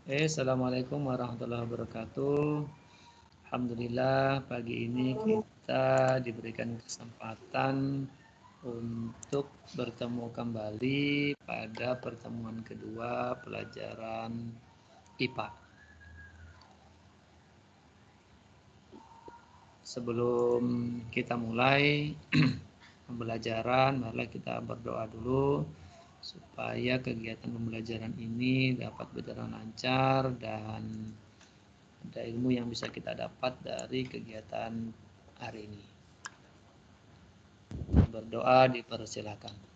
Assalamualaikum warahmatullahi wabarakatuh. Alhamdulillah pagi ini kita diberikan kesempatan untuk bertemu kembali pada pertemuan kedua pelajaran IPA. Sebelum kita mulai pembelajaran, marilah kita berdoa dulu supaya kegiatan pembelajaran ini dapat berjalan lancar dan ada ilmu yang bisa kita dapat dari kegiatan hari ini. Berdoa dipersilakan.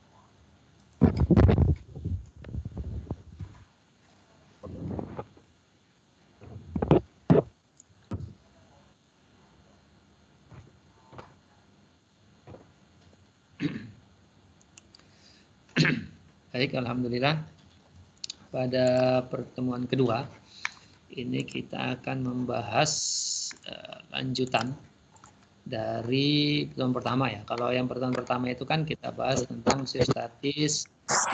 Baik, alhamdulillah. Pada pertemuan kedua ini kita akan membahas lanjutan dari pertemuan pertama ya. Kalau yang pertemuan pertama itu kan kita bahas tentang statis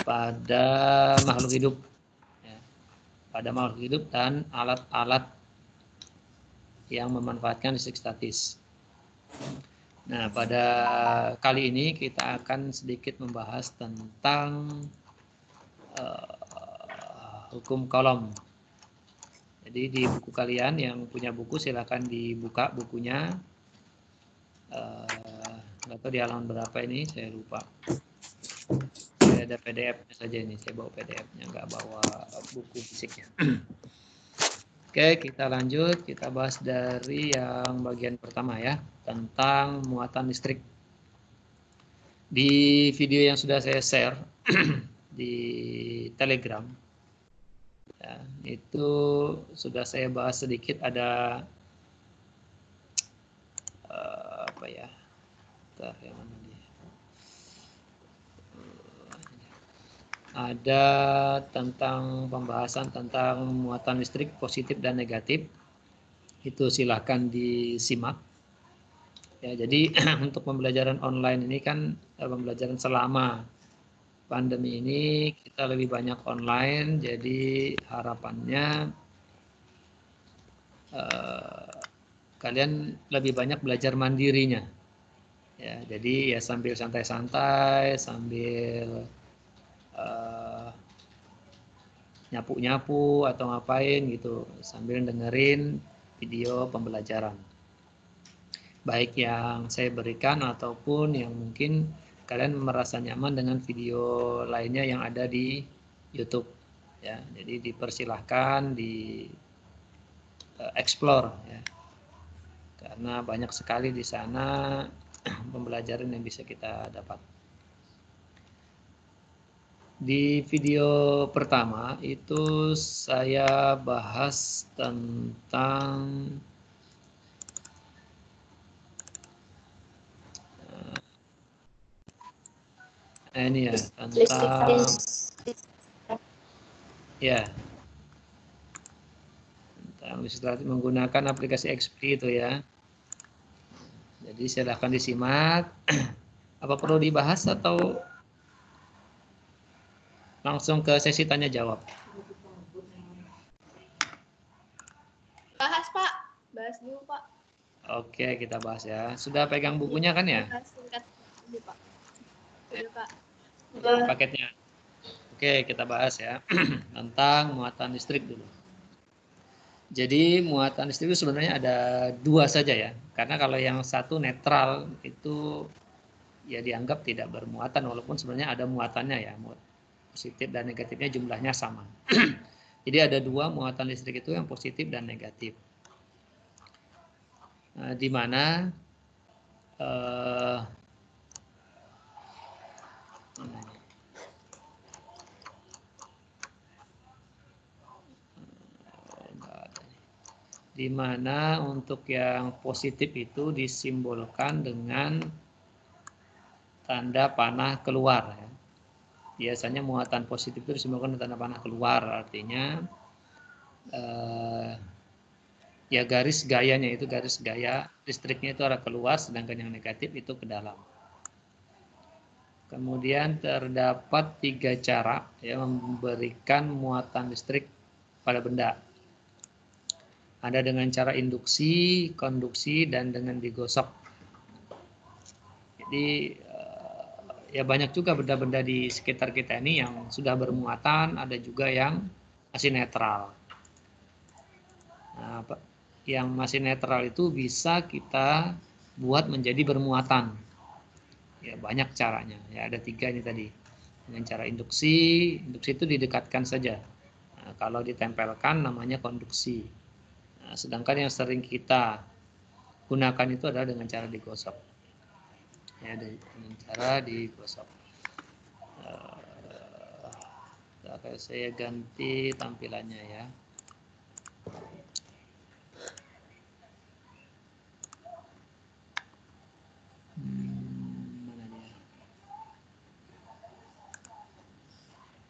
pada makhluk hidup, ya. Pada makhluk hidup dan alat-alat yang memanfaatkan listrik statis. Nah, pada kali ini kita akan sedikit membahas tentang hukum Coulomb. Jadi di buku kalian yang punya buku silakan dibuka bukunya. Nggak tahu di halaman berapa ini, saya lupa. Saya ada PDF-nya saja ini, saya bawa PDF-nya, nggak bawa buku fisiknya. Oke, kita lanjut, kita bahas dari yang bagian pertama ya, tentang muatan listrik. Di video yang sudah saya share di Telegram, ya, itu sudah saya bahas sedikit, ada apa ya? Bentar, yang mana dia? Ada tentang pembahasan tentang muatan listrik positif dan negatif. Itu silahkan disimak. Ya, jadi untuk pembelajaran online ini kan pembelajaran selama pandemi ini kita lebih banyak online, jadi harapannya kalian lebih banyak belajar mandirinya. Ya, jadi ya sambil santai-santai, sambil nyapu-nyapu atau ngapain gitu, sambil dengerin video pembelajaran. Baik yang saya berikan ataupun yang mungkin kalian merasa nyaman dengan video lainnya yang ada di YouTube. Ya, jadi dipersilahkan di explore ya. Karena banyak sekali di sana pembelajaran yang bisa kita dapat. Di video pertama itu saya bahas tentang ini ya, tentang ya, tentang listrik menggunakan aplikasi XP itu ya. Jadi silahkan disimak. Apa perlu dibahas atau langsung ke sesi tanya jawab? Bahas Pak, bahas dulu Pak. Oke, kita bahas ya. Sudah pegang bukunya kan ya? Singkat dulu Pak. Sudah Pak. Paketnya. Oke, kita bahas ya tentang muatan listrik dulu. Jadi muatan listrik itu sebenarnya ada dua saja ya. Karena kalau yang satu netral itu ya dianggap tidak bermuatan, walaupun sebenarnya ada muatannya ya. Positif dan negatifnya jumlahnya sama. Jadi ada dua muatan listrik itu, yang positif dan negatif. Nah, di mana di mana untuk yang positif itu disimbolkan dengan tanda panah keluar ya. Biasanya muatan positif itu disimbolkan dengan tanda panah keluar, artinya ya garis gayanya itu, garis gaya listriknya itu arah keluar, sedangkan yang negatif itu ke dalam. Kemudian terdapat 3 cara ya memberikan muatan listrik pada benda. Ada dengan cara induksi, konduksi, dan dengan digosok. Jadi ya banyak juga benda-benda di sekitar kita ini yang sudah bermuatan, ada juga yang masih netral. Nah, yang masih netral itu bisa kita buat menjadi bermuatan. Ya banyak caranya. Ya ada 3 ini tadi. Dengan cara induksi, induksi itu didekatkan saja. Nah, kalau ditempelkan namanya konduksi. Nah, sedangkan yang sering kita gunakan itu adalah dengan cara digosok. Ya, dengan cara digosok. Saya ganti tampilannya ya. Mana dia?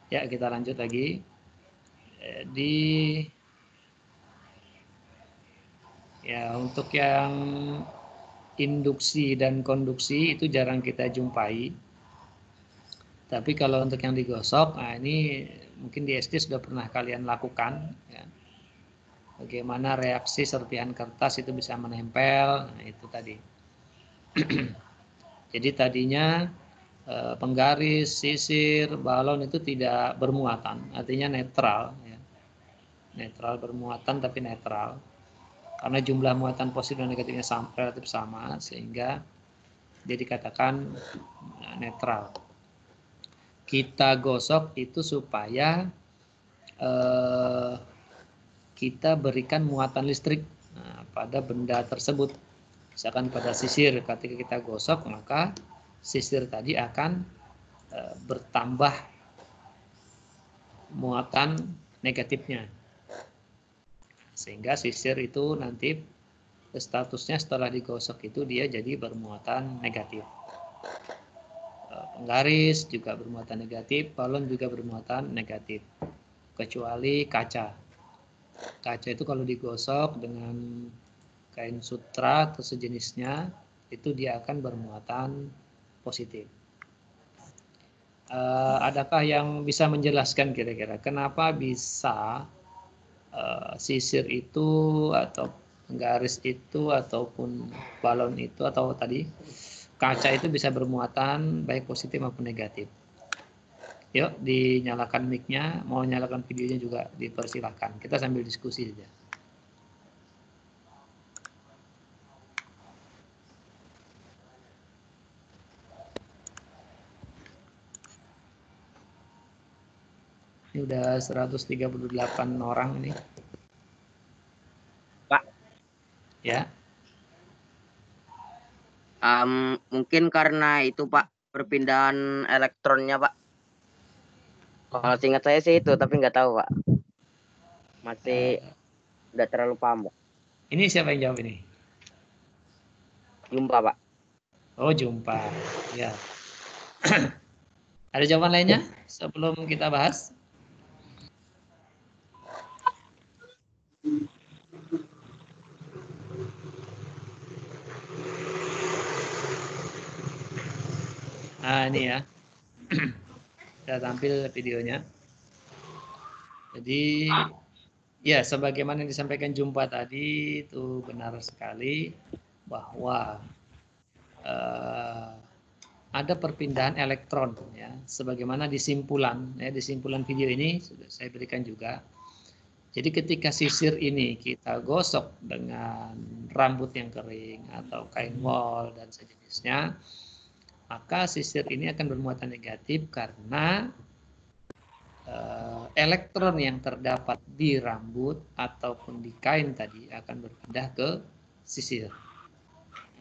Ya, kita lanjut lagi. Ya, untuk yang induksi dan konduksi itu jarang kita jumpai. Tapi kalau untuk yang digosok, nah ini mungkin di SD sudah pernah kalian lakukan. Ya. Bagaimana reaksi serpihan kertas itu bisa menempel, nah itu tadi. Jadi tadinya penggaris, sisir, balon itu tidak bermuatan, artinya netral. Ya. Netral bermuatan tapi netral. Karena jumlah muatan positif dan negatifnya relatif sama, sehingga dia dikatakan netral. Kita gosok itu supaya kita berikan muatan listrik pada benda tersebut. Misalkan pada sisir, ketika kita gosok maka sisir tadi akan bertambah muatan negatifnya, sehingga sisir itu nanti statusnya setelah digosok itu dia jadi bermuatan negatif. Penggaris juga bermuatan negatif, balon juga bermuatan negatif, kecuali kaca. Kaca itu kalau digosok dengan kain sutra atau sejenisnya, itu dia akan bermuatan positif. Adakah yang bisa menjelaskan kira-kira kenapa bisa sisir itu atau penggaris itu ataupun balon itu atau tadi kaca itu bisa bermuatan baik positif maupun negatif? Yuk dinyalakan mic-nya, mau nyalakan videonya juga dipersilahkan. Kita sambil diskusi saja. Ini udah 138 orang ini. Pak. Ya. Mungkin karena itu Pak, perpindahan elektronnya Pak. Kalau seingat saya sih itu, tapi nggak tahu Pak. Masih udah terlalu paham Pak. Ini siapa yang jawab ini? Jumpa Pak. Oh jumpa, ya. Ada jawaban lainnya sebelum kita bahas? Nah ini ya, sudah tampil videonya. Jadi ya sebagaimana yang disampaikan jumpa tadi itu benar sekali bahwa ada perpindahan elektron ya, sebagaimana di simpulan video ini sudah saya berikan juga. Jadi ketika sisir ini kita gosok dengan rambut yang kering atau kain wol dan sejenisnya, maka sisir ini akan bermuatan negatif karena elektron yang terdapat di rambut ataupun di kain tadi akan berpindah ke sisir.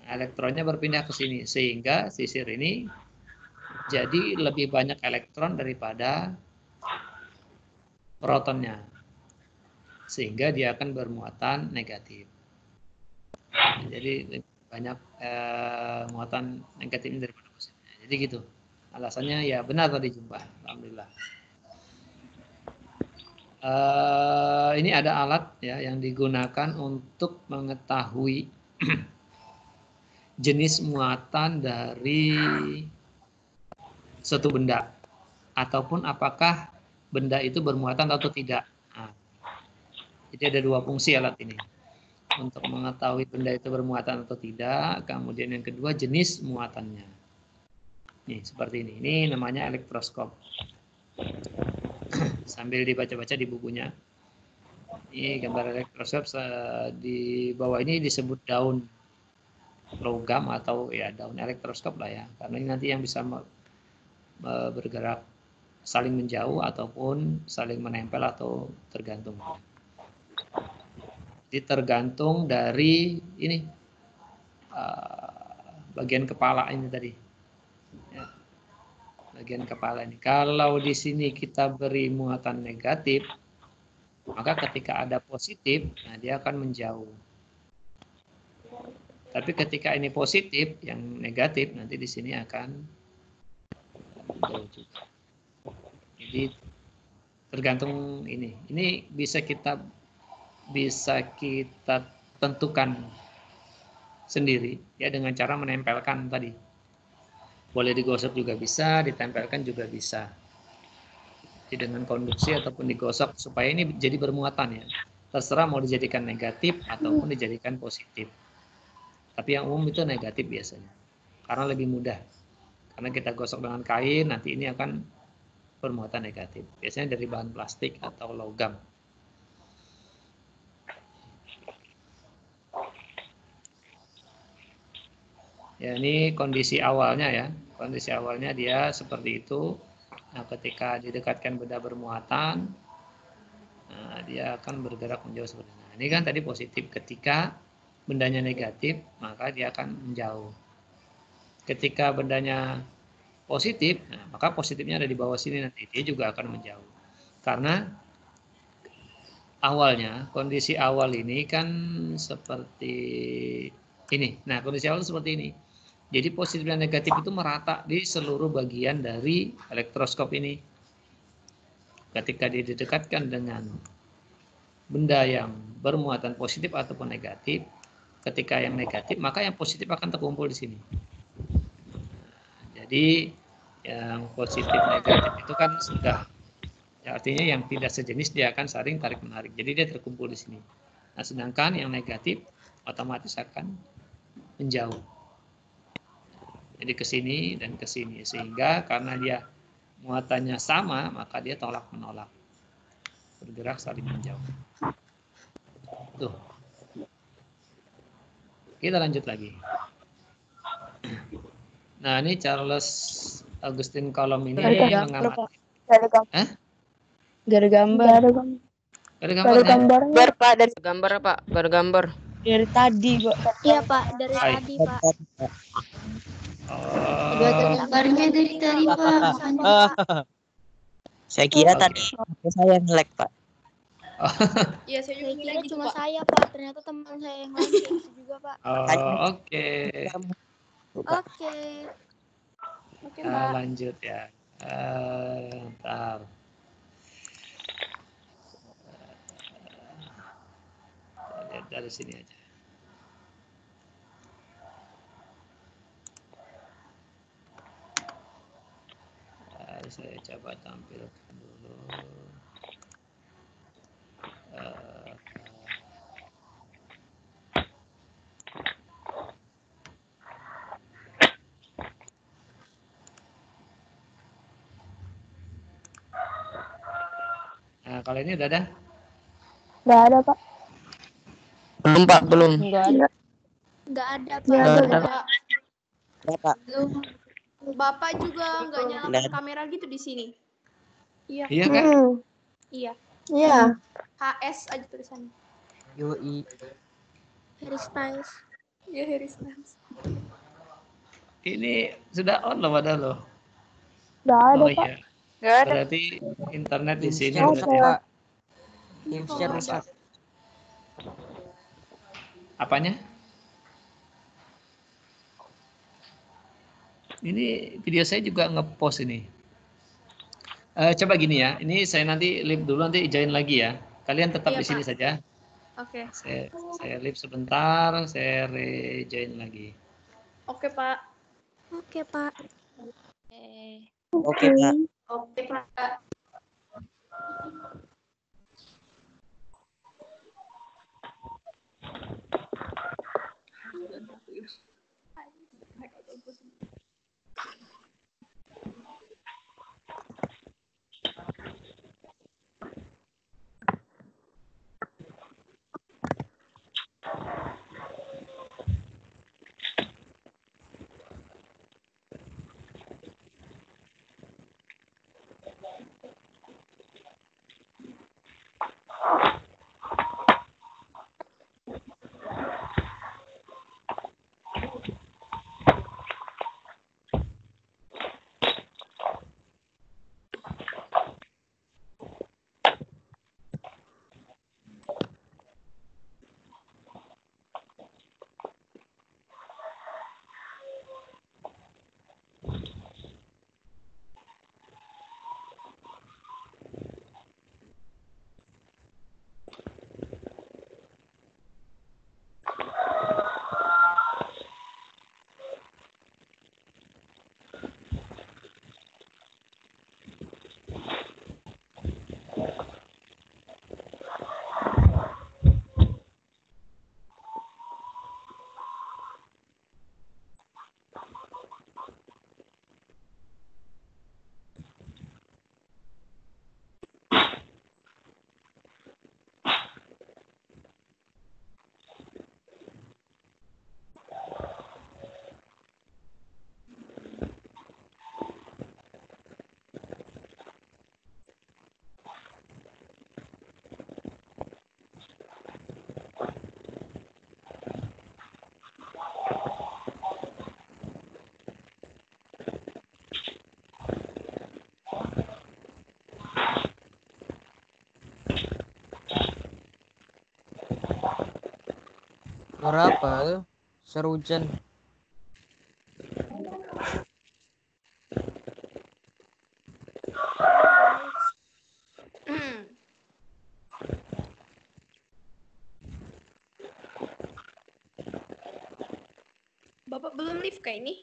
Elektronnya berpindah ke sini sehingga sisir ini jadi lebih banyak elektron daripada protonnya, sehingga dia akan bermuatan negatif. Jadi banyak muatan negatifnya daripada positifnya. Jadi gitu. Alasannya ya benar tadi jumpa. Alhamdulillah. Ini ada alat ya yang digunakan untuk mengetahui jenis muatan dari suatu benda, ataupun apakah benda itu bermuatan atau tidak. Nah, jadi ada dua fungsi alat ini. Untuk mengetahui benda itu bermuatan atau tidak, kemudian yang kedua jenis muatannya. Nih, seperti ini. Ini namanya elektroskop. Sambil dibaca-baca di bukunya. Ini gambar elektroskop, di bawah ini disebut daun logam atau ya daun elektroskop lah ya. Karena ini nanti yang bisa bergerak saling menjauh ataupun saling menempel atau tergantung. Jadi tergantung dari ini bagian kepala ini tadi. Ya, bagian kepala ini. Kalau di sini kita beri muatan negatif, maka ketika ada positif, nah dia akan menjauh. Tapi ketika ini positif, yang negatif nanti di sini akan menjauh juga. Jadi tergantung ini. Ini bisa kita tentukan sendiri ya dengan cara menempelkan tadi. Boleh digosok juga bisa, ditempelkan juga bisa. Jadi dengan konduksi ataupun digosok supaya ini jadi bermuatan ya. Terserah mau dijadikan negatif ataupun dijadikan positif. Tapi yang umum itu negatif biasanya. Karena lebih mudah. Karena kita gosok dengan kain, nanti ini akan bermuatan negatif. Biasanya dari bahan plastik atau logam. Ya, ini kondisi awalnya ya. Kondisi awalnya dia seperti itu. Nah, ketika didekatkan benda bermuatan, nah, dia akan bergerak menjauh seperti ini. Nah, ini kan tadi positif. Ketika bendanya negatif, maka dia akan menjauh. Ketika bendanya positif, nah, maka positifnya ada di bawah sini nanti. Dia juga akan menjauh. Karena awalnya, kondisi awal ini kan seperti ini. Nah, kondisi awal seperti ini. Jadi positif dan negatif itu merata di seluruh bagian dari elektroskop ini. Ketika didekatkan dengan benda yang bermuatan positif ataupun negatif, ketika yang negatif, maka yang positif akan terkumpul di sini. Jadi yang positif negatif itu kan sudah, ya artinya yang tidak sejenis dia akan saling tarik menarik. Jadi dia terkumpul di sini. Nah, sedangkan yang negatif otomatis akan menjauh. Jadi ke sini dan ke sini, sehingga karena dia muatannya sama, maka dia tolak menolak, bergerak saling menjauh. Tuh, kita lanjut lagi. Nah, ini Charles Augustin Coulomb ini mengamati. Gak ada gambar. Ada gambarnya? Gambar Pak, dari gambar Pak, baru gambar. Dari tadi Pak. Iya Pak, dari tadi Pak. Gambarnya dari tadi Pak. Saya kira tadi saya nge-lag Pak. Iya, saya juga Kira gitu, cuma Pak. saya Pak, ternyata teman saya yang lain kayak gitu juga Pak. Oke. Oke Pak. Lanjut ya. Ntar. Lihat dari sini aja. Saya coba tampilkan dulu. Nah, kalau ini udah ada? Nggak ada Pak. Belum Pak, belum. Nggak ada Pak. Nggak ada, Pak. Belum. Bapak juga nggak nyalakan kamera gitu di sini. Iya. Iya kan? Iya. Iya. HS aja tulisannya. Yoi. Harry Styles. Iya, Harry Styles. Ini sudah on loh padahal loh. Nggak ada Oh Pak. iya. Nggak ada. Berarti internet di sini Share berarti. Pak. Share Pak. Apanya? Ini video saya juga ngepost ini. Coba gini ya, ini saya nanti leave dulu, nanti join lagi ya. Kalian tetap Iya, di sini Pak. saja. Oke. Saya leave sebentar, saya rejoin lagi. Oke, Pak. Oke Pak. Oke, Pak. Oke, Pak. Suara apa tuh? Suara hujan. Bapak belum live kayak ini?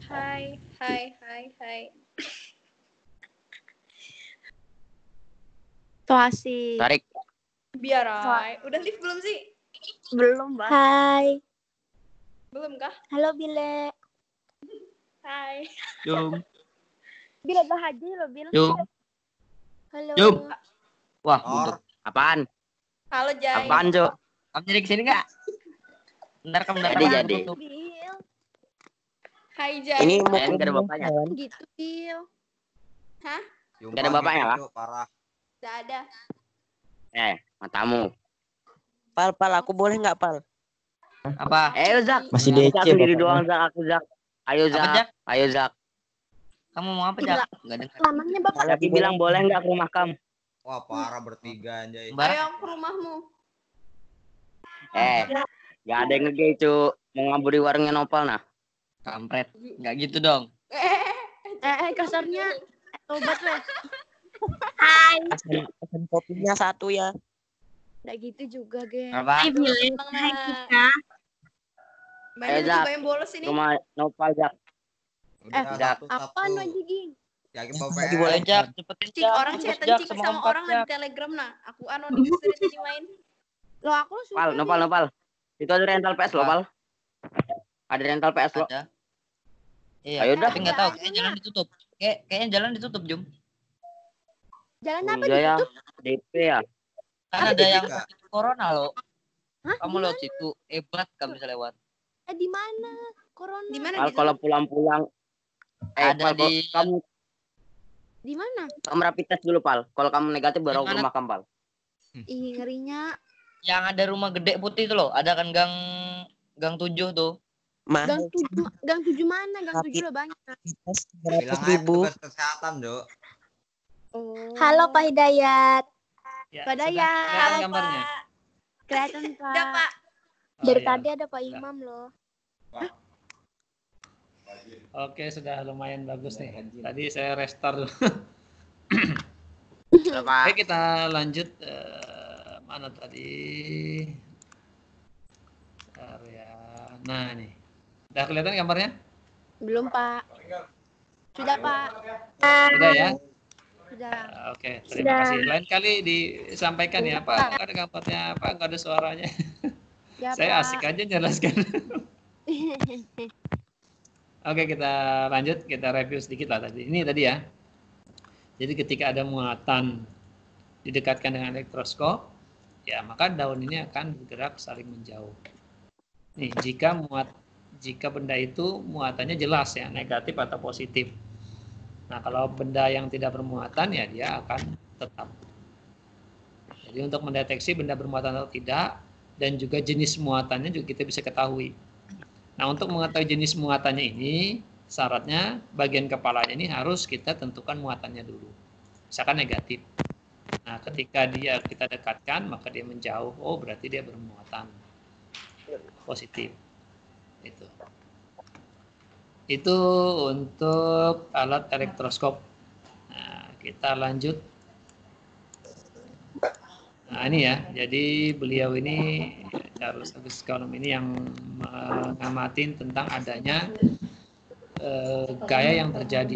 Hai, hai, hai, hai. Tuh asik. Tarik. Biar ay. Udah live belum sih? Belum, Mbak. Hai. Belum kah? Halo, Bile. Hai. Jum. Bile bahagia lo, Bil. Jum. Halo. Jum. Wah, buntut. Apaan? Halo, Jai. Apaan, Jo? Kamu jadi kesini nggak? Bentar kamu datang. Jadi. Bil. Hai, Jai. Ini mau Nggak ada bapaknya. Gitu, Bil. Hah? Nggak ada bapaknya, Pak? Parah. Nggak ada. Matamu. Pal, aku boleh nggak, Pal? Apa? Zak. Masih Aku DC, sendiri Bapak. doang, Zak. Aku, Zak. Ayo, Apa, Zak. Jak? Ayo, Zak. Kamu mau apa, Jak? Nggak dengar. Lamangnya Bapak. Tapi bilang boleh nggak ke rumah kamu? Wah, parah bertiga anjay. Mbak, Ayo ke rumahmu. Nggak ada yang ngegay, cu. Mau ngaburi warungnya Nopal, nah. kampret. Nggak gitu dong. Kasarnya obat weh. Pesan kopinya satu ya. Nggak gitu juga, Gen. Apa? Tenang, Nak. Banyak Zak. juga yang bolos ini. Rumah Nopal, Zak. Udah Jak. Apaan aja, Ging? Yakin Tadi bapak boleh. Ayo, Jak. Cepetin, Cik, Jak. orang Cepet, chatan Jak. cik Sama sama Ompat, orang Jak. di Telegram nah. Aku anonim dari tadi main. Lo aku lo suka. Nopal. Itu ada rental PS lo, Apa? Pal. Ada rental PS lo. Ada. Iya, Ayo dah. tapi nggak tahu. Kayaknya jalan ditutup. Kayaknya jalan ditutup, Jum. Jalan apa Iya ya. ditutup? DP ya. Kan ada yang Kak? sakit corona loh. Hah? Kamu lewat situ. Hebat kamu bisa lewat. Di mana? Corona. Di mana Pal, gitu? kalau pulang-pulang. Ada Pal, di- kamu Di mana? rapid test dulu, Pal. Kalau kamu negatif baru Di ke mana? rumah kamu, Pal. Ih, ngerinya. Yang ada rumah gede putih itu loh, ada kan gang 7 tuh. Gang 7 mana? Gang 7 lah banyak. Bilang aja tugas kesehatan, Dok. Oh. Halo Pak Hidayat. Ya, Pak sudah Dayat. kelihatan gambarnya. Kelihatan, Pak. Ada Pak. Oh, Dari ya. tadi ada Pak Imam loh. Oke, sudah lumayan bagus nih. Tadi saya restart dulu. Sudah, Pak. Oke, kita lanjut. Mana tadi? Area. Nah, nih. Udah kelihatan gambarnya? Belum, Pak. Sudah, Pak. Sudah ya? Sudah. Oke, terima kasih. Lain kali disampaikan ya, Pak. Nggak ada gambarnya, Pak. Nggak ada suaranya. Ya, Saya Pak. asik aja jelaskan. Oke, kita lanjut. Kita review sedikit lah tadi. Ini tadi ya. Jadi ketika ada muatan didekatkan dengan elektroskop, ya maka daun ini akan bergerak saling menjauh. Nih, jika benda itu muatannya jelas ya, negatif atau positif. Nah, kalau benda yang tidak bermuatan ya dia akan tetap. Jadi untuk mendeteksi benda bermuatan atau tidak dan juga jenis muatannya juga kita bisa ketahui. Nah, untuk mengetahui jenis muatannya ini, syaratnya bagian kepalanya ini harus kita tentukan muatannya dulu. Misalkan negatif. Nah, ketika kita dekatkan, maka dia menjauh. Oh, berarti dia bermuatan positif. Itu untuk alat elektroskop. Nah, kita lanjut. Nah, ini ya. Jadi beliau ini Charles Augustus Coulomb ini yang mengamatin tentang adanya gaya yang terjadi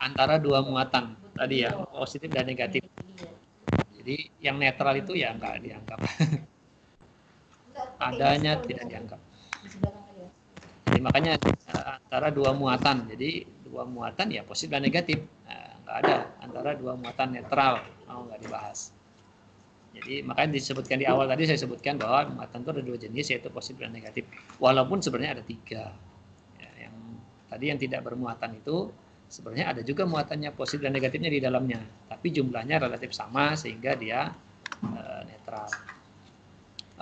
antara dua muatan tadi ya, positif dan negatif. Jadi yang netral itu ya enggak dianggap. Adanya tidak dianggap. Jadi makanya antara dua muatan. Jadi dua muatan ya positif dan negatif. Nah, enggak ada antara dua muatan netral. Enggak dibahas. Jadi makanya disebutkan di awal tadi saya sebutkan bahwa muatan itu ada dua jenis yaitu positif dan negatif. Walaupun sebenarnya ada tiga. Ya, yang tadi yang tidak bermuatan itu sebenarnya ada juga muatannya positif dan negatifnya di dalamnya, tapi jumlahnya relatif sama sehingga dia netral.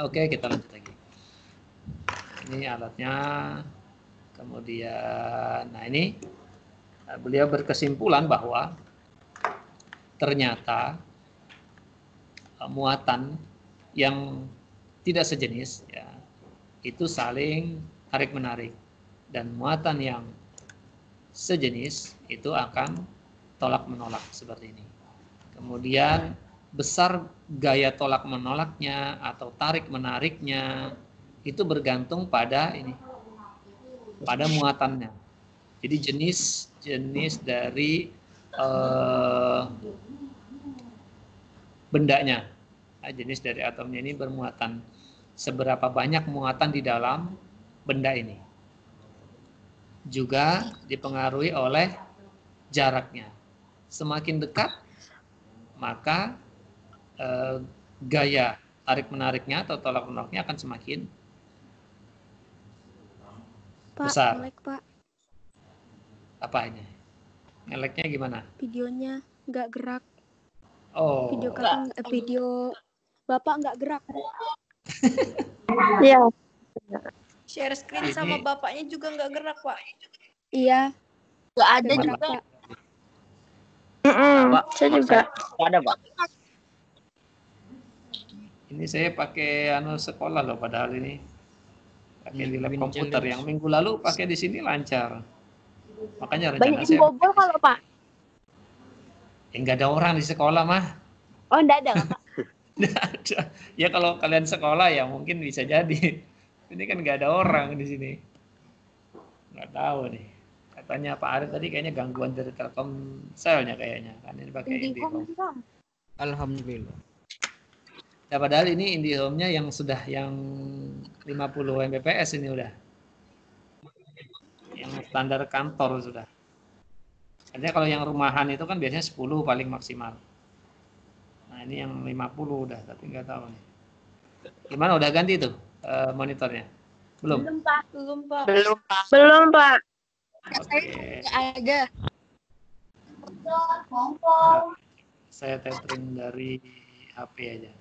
Oke, kita lanjut lagi. Ini alatnya. Kemudian, nah ini beliau berkesimpulan bahwa ternyata muatan yang tidak sejenis ya itu saling tarik menarik, dan muatan yang sejenis itu akan tolak menolak seperti ini. Kemudian besar gaya tolak menolaknya atau tarik menariknya itu bergantung pada pada muatannya. Jadi jenis dari bendanya, jenis dari atomnya ini bermuatan. Seberapa banyak muatan di dalam benda ini juga dipengaruhi oleh jaraknya. Semakin dekat, maka gaya tarik menariknya atau tolak menolaknya akan semakin besar. Ngelek, Pak. Apa ini? Ngeleknya gimana? Videonya nggak gerak. Oh. Video Bapak nggak gerak. Iya. Share screen sama bapaknya juga nggak gerak, Pak. Iya. Nggak ada juga. Pak. Saya juga. Ada, Pak. Ini saya pakai sekolah loh, padahal ini pakai di lab komputer. Yang minggu lalu pakai di sini lancar. Makanya rencana Banyak saya. bobol kalau Pak. Enggak ada orang di sekolah mah. Oh, enggak ada, Pak. Nggak ada. Ya kalau kalian sekolah ya mungkin bisa jadi. Ini kan nggak ada orang di sini. Nggak tahu nih. Katanya Pak Arif tadi kayaknya gangguan dari Telkomselnya kayaknya. Kan ini pakai IndiHome. Alhamdulillah. Nah, padahal ini IndiHome-nya yang sudah yang 50 Mbps ini udah. Yang standar kantor sudah. Artinya kalau yang rumahan itu kan biasanya 10 paling maksimal. Nah, ini yang 50 udah, tapi nggak tahu nih. Gimana, udah ganti tuh monitornya? Belum? Belum, Pak. Belum, Pak. Belum, Pak. Belum, Pak. Oke. Ada. Saya tethering dari HP aja.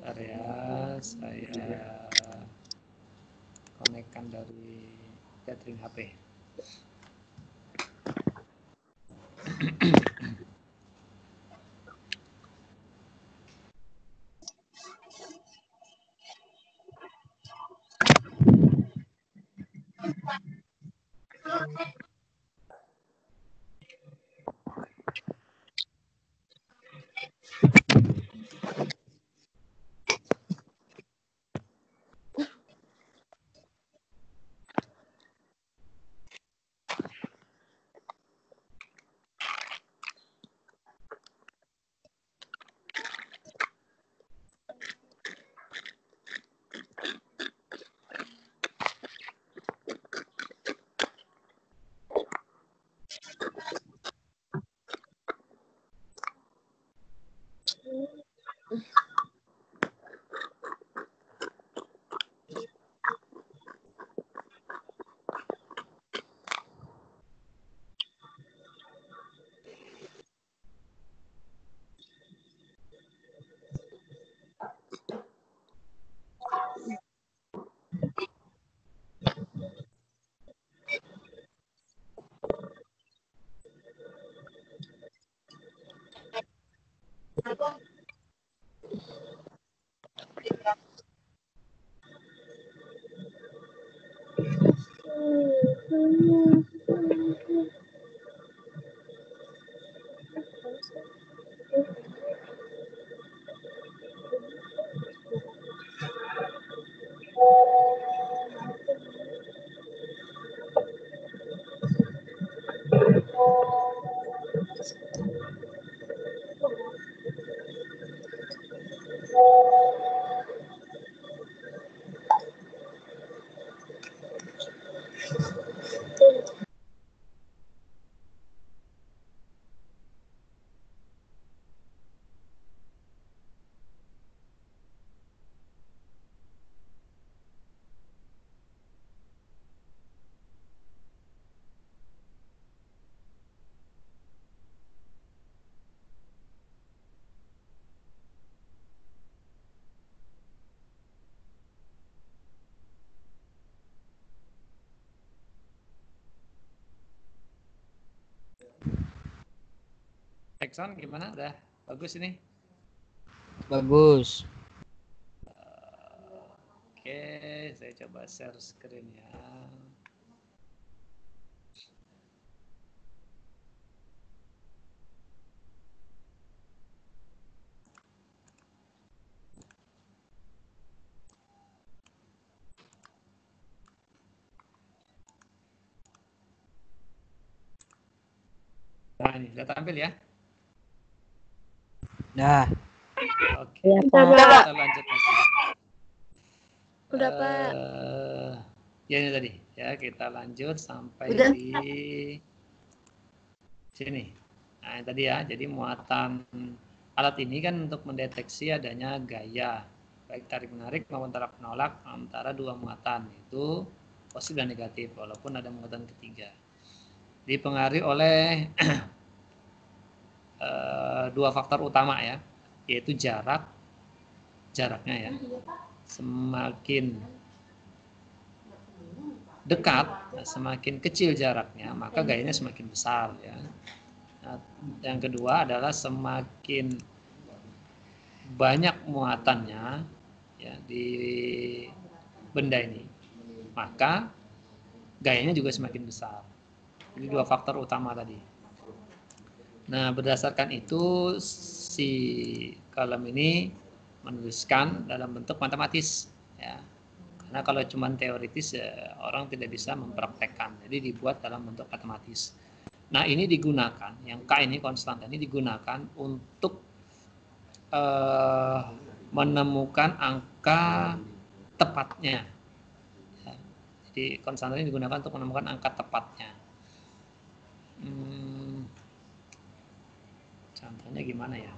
Bentar ya, saya konekkan dari gathering HP. Tekson gimana? Udah bagus ini? Bagus. Oke, saya coba share screen ya. Nah, ini sudah tampil ya? Dah. Oke, Ya, kita Pak. lanjut lagi. Udah, Pak. Ya ini tadi ya, kita lanjut sampai Udah. di sini. Nah, yang tadi ya, jadi muatan alat ini kan untuk mendeteksi adanya gaya baik tarik menarik maupun tarik menolak antara dua muatan, itu positif dan negatif walaupun ada muatan ketiga. Dipengaruhi oleh dua faktor utama ya, yaitu jaraknya ya. Semakin dekat, semakin kecil jaraknya, maka gayanya semakin besar ya. Nah, yang kedua adalah semakin banyak muatannya ya di benda ini, maka gayanya juga semakin besar. Jadi dua faktor utama tadi. Nah, berdasarkan itu si kolom ini menuliskan dalam bentuk matematis ya. Karena kalau cuma teoritis orang tidak bisa mempraktekkan. Jadi dibuat dalam bentuk matematis. Nah, ini digunakan, yang K ini konstanta ini digunakan untuk menemukan angka tepatnya. Ya, jadi konstanta ini digunakan untuk menemukan angka tepatnya. Contohnya gimana ya?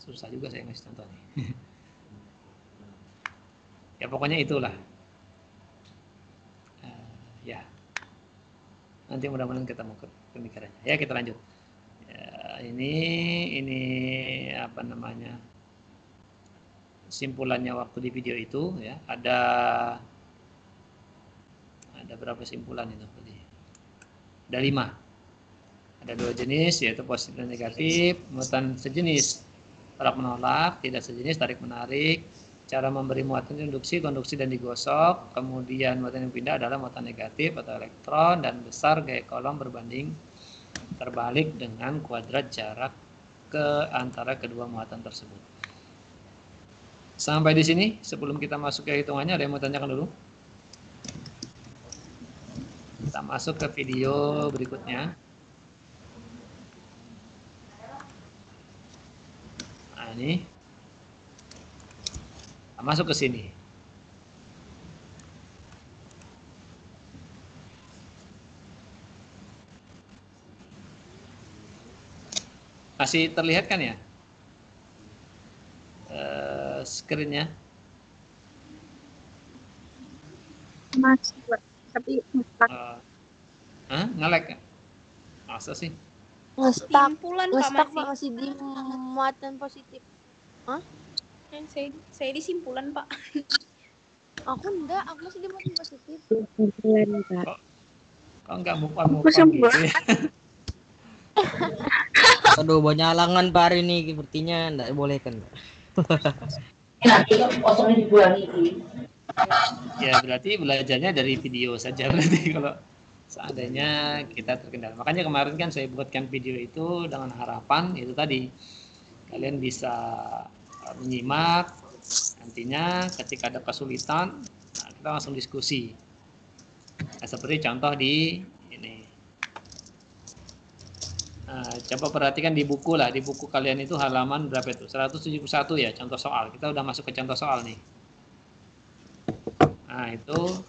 Susah juga saya ngasih contoh nih. Ya pokoknya itulah. Ya. Nanti mudah-mudahan ketemu pemikirannya. Ya kita lanjut. Ya, ini apa namanya? Simpulannya waktu di video itu ya. Ada berapa simpulan itu? Ada 5. Ada 2 jenis yaitu positif dan negatif, muatan sejenis tolak menolak, tidak sejenis tarik menarik, cara memberi muatan induksi, konduksi dan digosok, kemudian muatan yang pindah adalah muatan negatif atau elektron dan besar gaya kolom berbanding terbalik dengan kuadrat jarak ke antara kedua muatan tersebut. Sampai di sini sebelum kita masuk ke hitungannya ada yang mau tanyakan dulu? Kita masuk ke video berikutnya. Nah, ini masuk ke sini. Masih terlihat kan ya? Screen-nya? Masih, tapi nge-lag? Masa sih? Simpulan Pak masih di muatan positif. Hah? Saya di simpulan Pak. Aku enggak, aku masih di muatan positif. Kok enggak move on gitu ya? Aduh, banyak halangan Pak hari ini, sepertinya enggak bolehkan. Ya berarti belajarnya dari video saja berarti kalau seandainya kita terkendala. Makanya kemarin kan saya buatkan video itu dengan harapan itu tadi kalian bisa menyimak, nantinya ketika ada kesulitan kita langsung diskusi. Nah, seperti contoh di ini. Nah, coba perhatikan di buku lah, di buku kalian itu halaman berapa itu? 171 ya contoh soal. Kita udah masuk ke contoh soal nih. Nah itu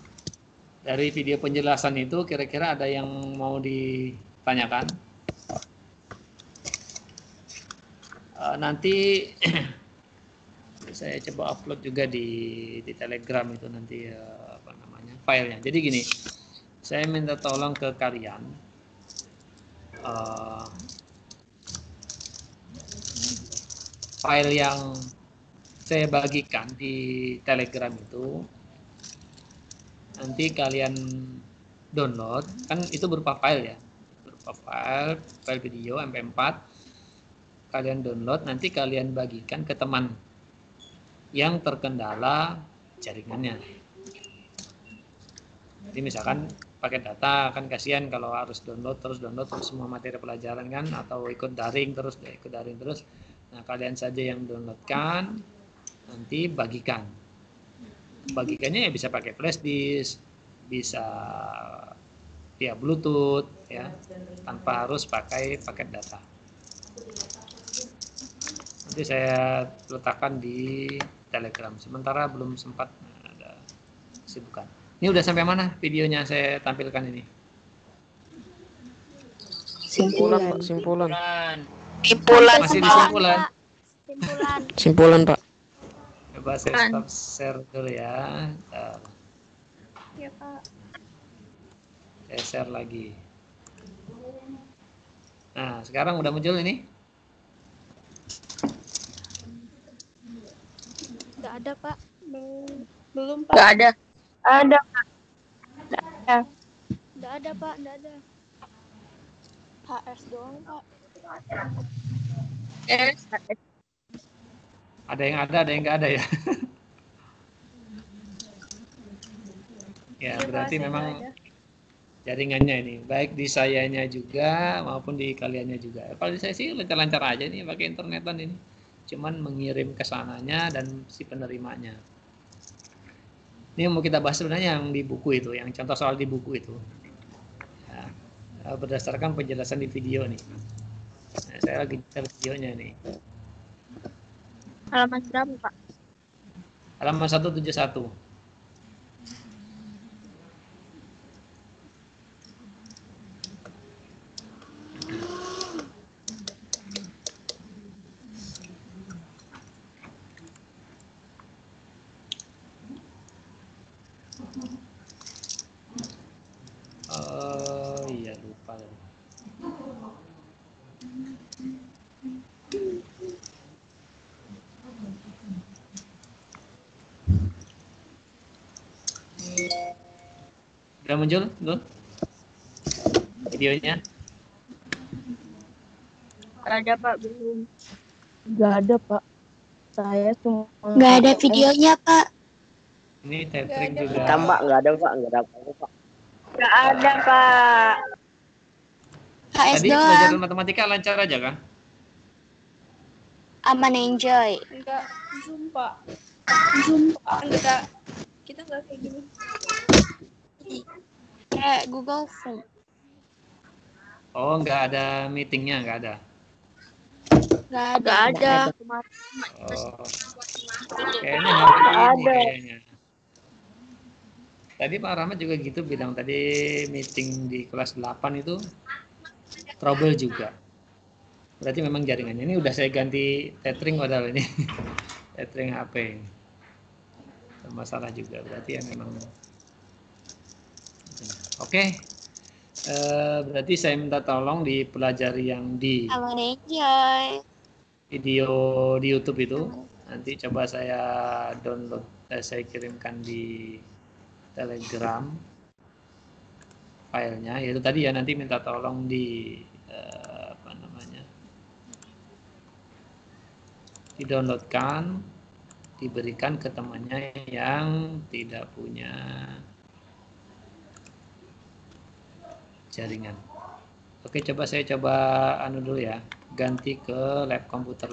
dari video penjelasan itu kira-kira ada yang mau ditanyakan? Nanti saya coba upload juga di Telegram itu nanti apa namanya filenya. Jadi gini, saya minta tolong ke kalian file yang saya bagikan di Telegram itu nanti kalian download, kan itu berupa file ya, berupa file video MP4, kalian download, nanti kalian bagikan ke teman yang terkendala jaringannya. Jadi misalkan pakai data, kan kasihan kalau harus download terus semua materi pelajaran kan, atau ikut daring terus. Nah kalian saja yang downloadkan, nanti bagikan. Bagikannya ya bisa pakai flash disk, bisa via Bluetooth ya, tanpa harus pakai paket data. Nanti saya letakkan di Telegram. Sementara belum sempat ada kesibukan. Ini udah sampai mana videonya saya tampilkan ini? Simpulan Pak, simpulan. Masih di simpulan. Simpulan Pak. Coba saya stop share dulu ya. Ya Pak. Saya share lagi. Nah, sekarang udah muncul ini? Enggak ada, Pak. Belum Pak. Enggak ada. Ada Pak. Enggak ada, Pak. Enggak ada. HS doang, Pak. Ada yang ada yang nggak ada ya? Ya, berarti memang jaringannya ini, baik di sayanya juga maupun di kaliannya juga. Kalau di saya sih lancar-lancar aja nih pakai internetan ini. Cuman mengirim ke sananya dan si penerimanya. Ini yang mau kita bahas sebenarnya yang di buku itu, yang contoh soal di buku itu. Ya, berdasarkan penjelasan di video nih. Nah, saya lagi cari videonya nih. Halaman berapa, Pak? Halaman 171. Iya lupa. Udah muncul, Gun? Videonya? Ada Pak, belum. Nggak ada, Pak. Saya cuma Nggak ada videonya, Pak. Ini tethering juga. Kita Mbak nggak ada apa-apa Pak. Nggak ada, Pak. HS Tadi doang. pelajaran matematika lancar aja kan? Aman, enjoy. Enggak, Zoom, Pak. Zoom, Pak. Enggak. Kita enggak kayak gini. Kayak Google Form. Oh, nggak ada meetingnya, nggak ada. Nggak ada. Oh, kayaknya hari ini kayaknya. Tadi Pak Rahmat juga gitu bilang tadi meeting di kelas 8 itu trouble juga. Berarti memang jaringannya. Ini udah saya ganti tethering padahal ini. Tethering HP. Masalah juga berarti ya memang. Oke. Berarti saya minta tolong dipelajari yang di Aman, enjoy. video di YouTube itu. Nanti coba saya download, saya kirimkan di Telegram filenya. Yaitu tadi ya nanti minta tolong di apa namanya, di-downloadkan, diberikan ke temannya yang tidak punya jaringan. Oke, saya coba anu dulu ya, ganti ke lab komputer.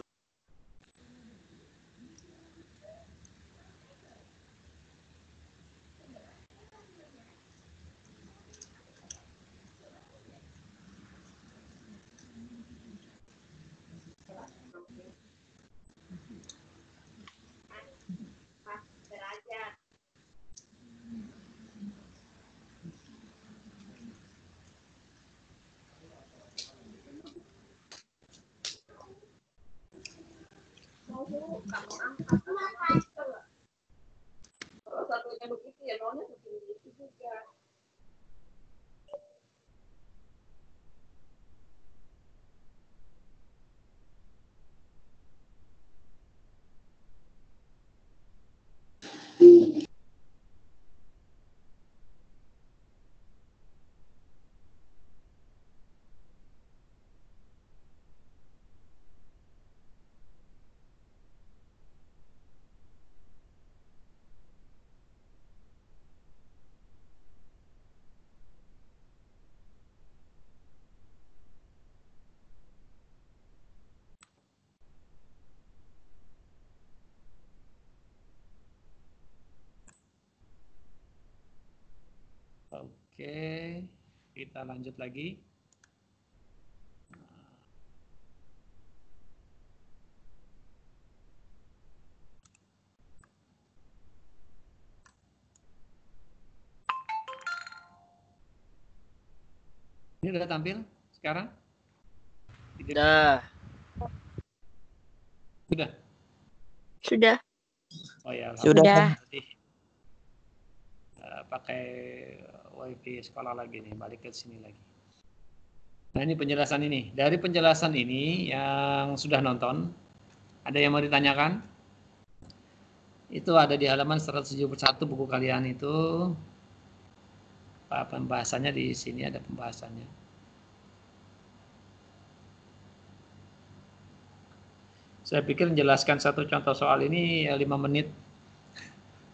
Oke, kita lanjut lagi. Ini udah tampil sekarang? Dah. Sudah? Sudah. Oh ya, Sudah. Berarti, pakai wifi sekolah lagi nih, balik ke sini lagi. Nah ini penjelasan ini. Dari penjelasan ini yang sudah nonton, ada yang mau ditanyakan? Itu ada di halaman 171 buku kalian itu. Pembahasannya di sini ada pembahasannya. Saya pikir menjelaskan satu contoh soal ini ya 5 menit.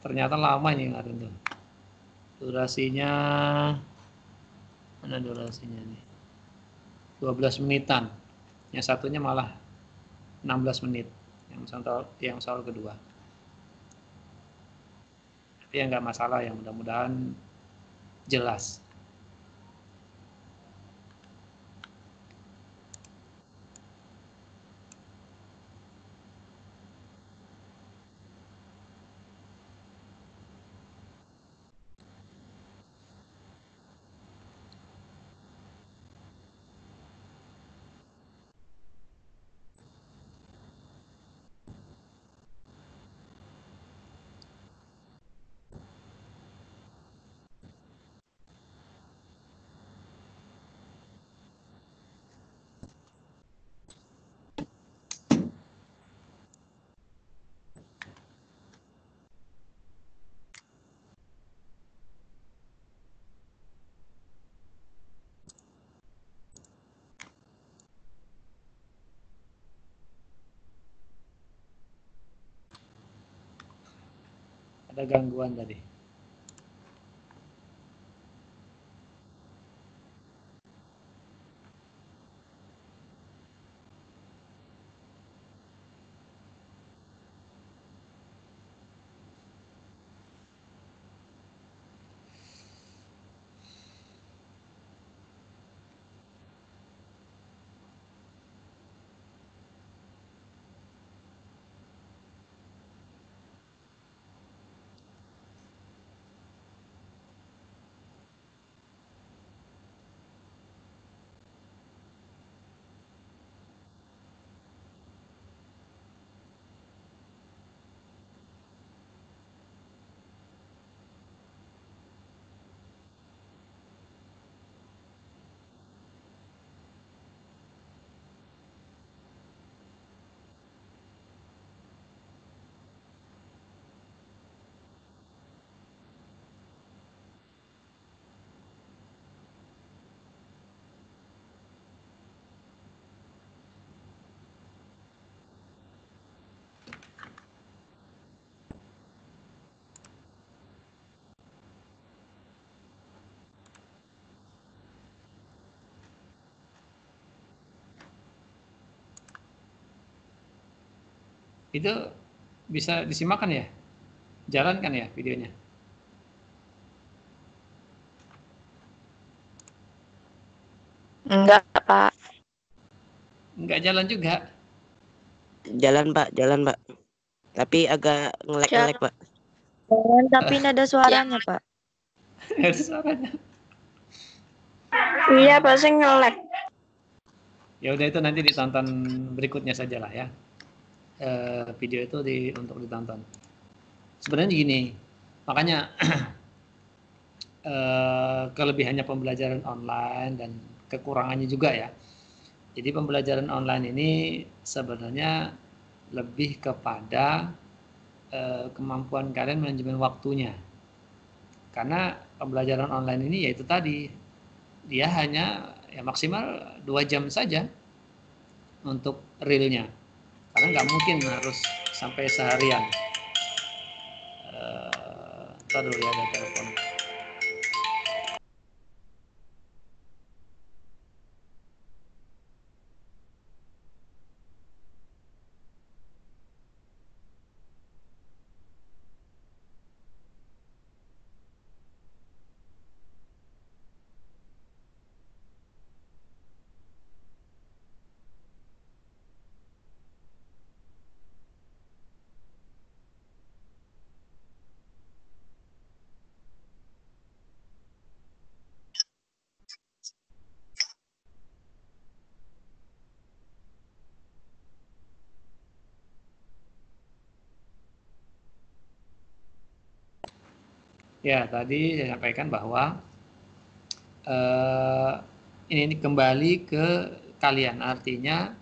Ternyata lama ini kemarin tuh. Durasinya, mana durasinya nih? 12 menitan. Yang satunya malah 16 menit. Yang soal kedua. Tapi ya nggak masalah ya, mudah-mudahan jelas. Ada gangguan tadi. Itu bisa disimakkan ya? Jalan kan ya videonya? Enggak, Pak. Enggak jalan juga. Jalan, Pak. Tapi agak ngelek-ngelek, Pak. Jalan tapi nggak ada suaranya, Pak. Ada suaranya. Iya, pasti nge-lag. Ya udah itu nanti ditonton berikutnya saja lah ya. Video itu untuk ditonton. Sebenarnya gini, makanya kelebihannya pembelajaran online dan kekurangannya juga ya. Jadi pembelajaran online ini sebenarnya lebih kepada kemampuan kalian manajemen waktunya. Karena pembelajaran online ini yaitu tadi, dia hanya ya maksimal 2 jam saja untuk realnya. Karena nggak mungkin harus sampai seharian. Ntar dulu ya, ada telepon. Ya, tadi saya sampaikan bahwa ini kembali ke kalian, artinya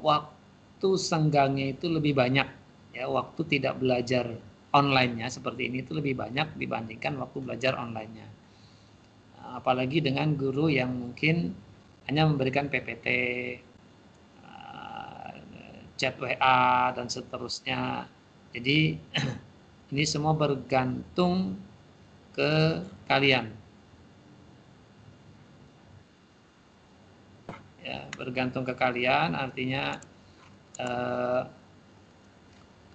waktu senggangnya itu lebih banyak ya, waktu tidak belajar online-nya seperti ini itu lebih banyak dibandingkan waktu belajar online-nya. Apalagi dengan guru yang mungkin hanya memberikan PPT, chat WA dan seterusnya. Jadi ini semua bergantung ke kalian. Ya, bergantung ke kalian, artinya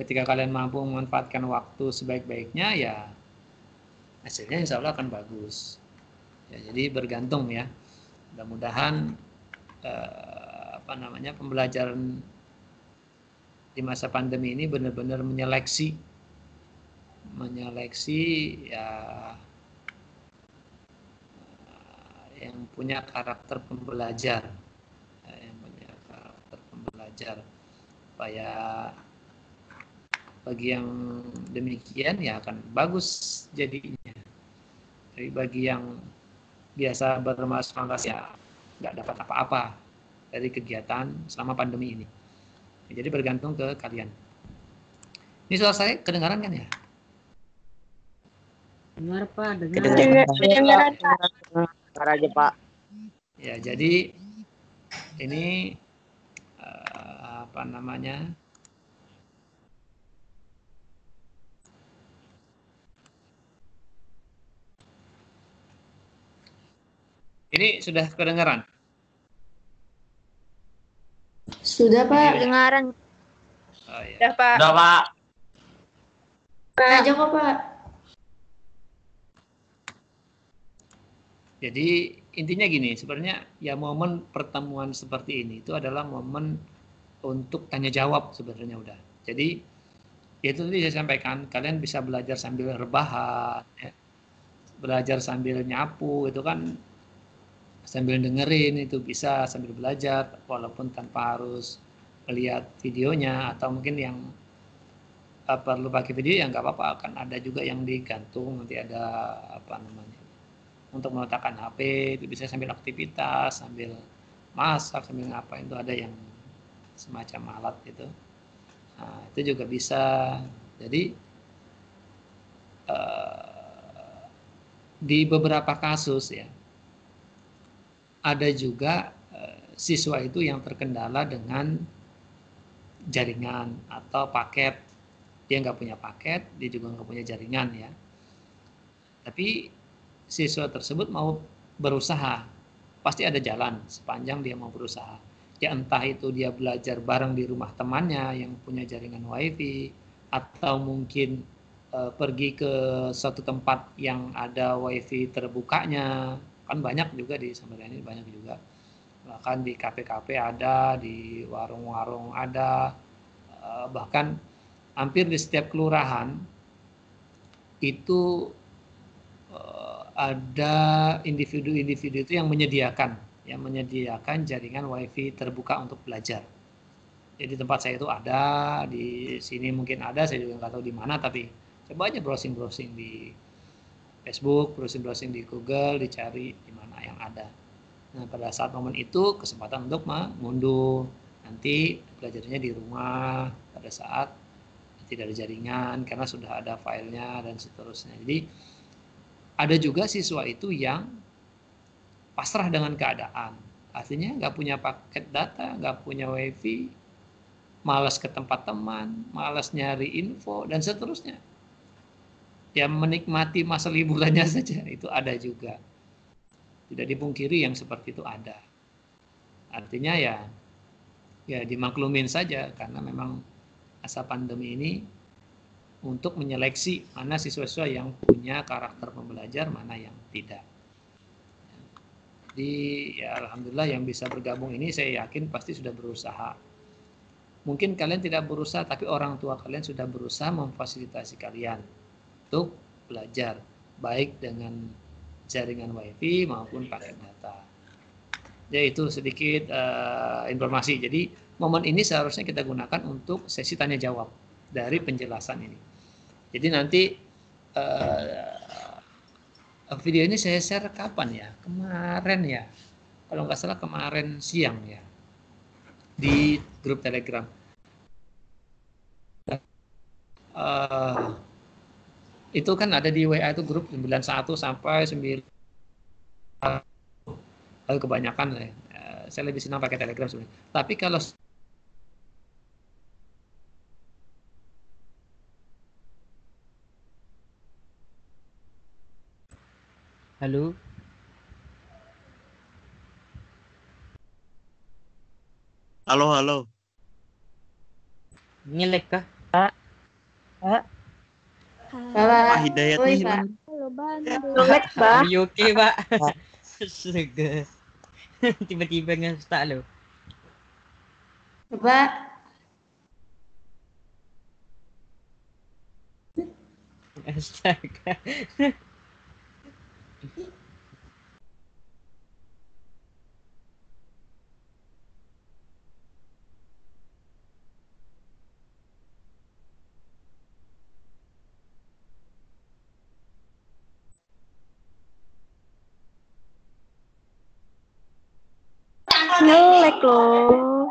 ketika kalian mampu memanfaatkan waktu sebaik-baiknya, ya hasilnya insya Allah akan bagus. Ya, jadi bergantung ya. Mudah-mudahan pembelajaran di masa pandemi ini benar-benar menyeleksi ya yang punya karakter pembelajar, supaya bagi yang demikian ya akan bagus jadinya. Jadi bagi yang biasa bermalas-malas ya nggak dapat apa-apa dari kegiatan selama pandemi ini. Jadi bergantung ke kalian. Ini suara saya kedengaran kan ya? Dengar Pak, Kedengaran, Pak. Dengar aja Pak. Ya, jadi ini Ini sudah kedengaran? Sudah, Pak. Kedengaran. Oh, ya. Udah, Pak. Udah, Pak. Aja kok, Pak. Jadi intinya gini, sebenarnya ya momen pertemuan seperti ini itu adalah momen untuk tanya jawab sebenarnya udah. Jadi ya itu tadi saya sampaikan, kalian bisa belajar sambil rebahan, ya. Belajar sambil nyapu, itu kan sambil dengerin, itu bisa sambil belajar walaupun tanpa harus lihat videonya, atau mungkin yang perlu pakai video ya nggak apa-apa, kan ada juga yang digantung, nanti ada apa namanya untuk meletakkan HP, itu bisa sambil aktivitas, sambil masak, sambil ngapain, itu ada yang semacam alat gitu. Nah, itu juga bisa. Jadi di beberapa kasus ya ada juga siswa itu yang terkendala dengan jaringan atau paket. Dia nggak punya paket, dia juga nggak punya jaringan ya. Tapi siswa tersebut mau berusaha, pasti ada jalan sepanjang dia mau berusaha. Ya entah itu dia belajar bareng di rumah temannya yang punya jaringan wifi, atau mungkin pergi ke suatu tempat yang ada wifi terbukanya, kan banyak juga di Samarinda ini, banyak juga. Bahkan di kafe-kafe ada, di warung-warung ada, bahkan hampir di setiap kelurahan itu ada individu-individu itu yang menyediakan jaringan wifi terbuka untuk belajar. Jadi tempat saya itu ada, di sini mungkin ada, saya juga nggak tahu di mana, tapi coba aja browsing-browsing di Facebook, browsing-browsing di Google, dicari di mana yang ada. Nah, pada saat momen itu kesempatan untuk mengunduh, nanti belajarnya di rumah pada saat tidak ada jaringan karena sudah ada filenya dan seterusnya. Jadi ada juga siswa itu yang pasrah dengan keadaan, artinya nggak punya paket data, nggak punya wifi, malas ke tempat teman, malas nyari info dan seterusnya. Ya menikmati masa liburannya saja, itu ada juga. Tidak dipungkiri yang seperti itu ada. Artinya ya dimaklumin saja karena memang masa pandemi ini untuk menyeleksi mana siswa-siswa yang punya karakter pembelajar, mana yang tidak. Jadi ya alhamdulillah yang bisa bergabung ini saya yakin pasti sudah berusaha. Mungkin kalian tidak berusaha, tapi orang tua kalian sudah berusaha memfasilitasi kalian untuk belajar, baik dengan jaringan wifi maupun paket data. Ya itu sedikit informasi. Jadi momen ini seharusnya kita gunakan untuk sesi tanya jawab dari penjelasan ini. Jadi nanti video ini saya share kapan ya? Kemarin ya, kalau nggak salah kemarin siang ya, di grup Telegram. Itu kan ada di WA itu grup 91 sampai 9. Kebanyakan saya lebih senang pakai Telegram sebenarnya. Tapi kalau Halo. Halo, halo. Nyelek kah? Pak. Pak Hidayat nih hilang. Halo, Bandung. Jelek, Pak. Are you okay, Pak? Astaga. Tiba-tiba nge-stuck lo. Coba. Astaga. Ngelek loh.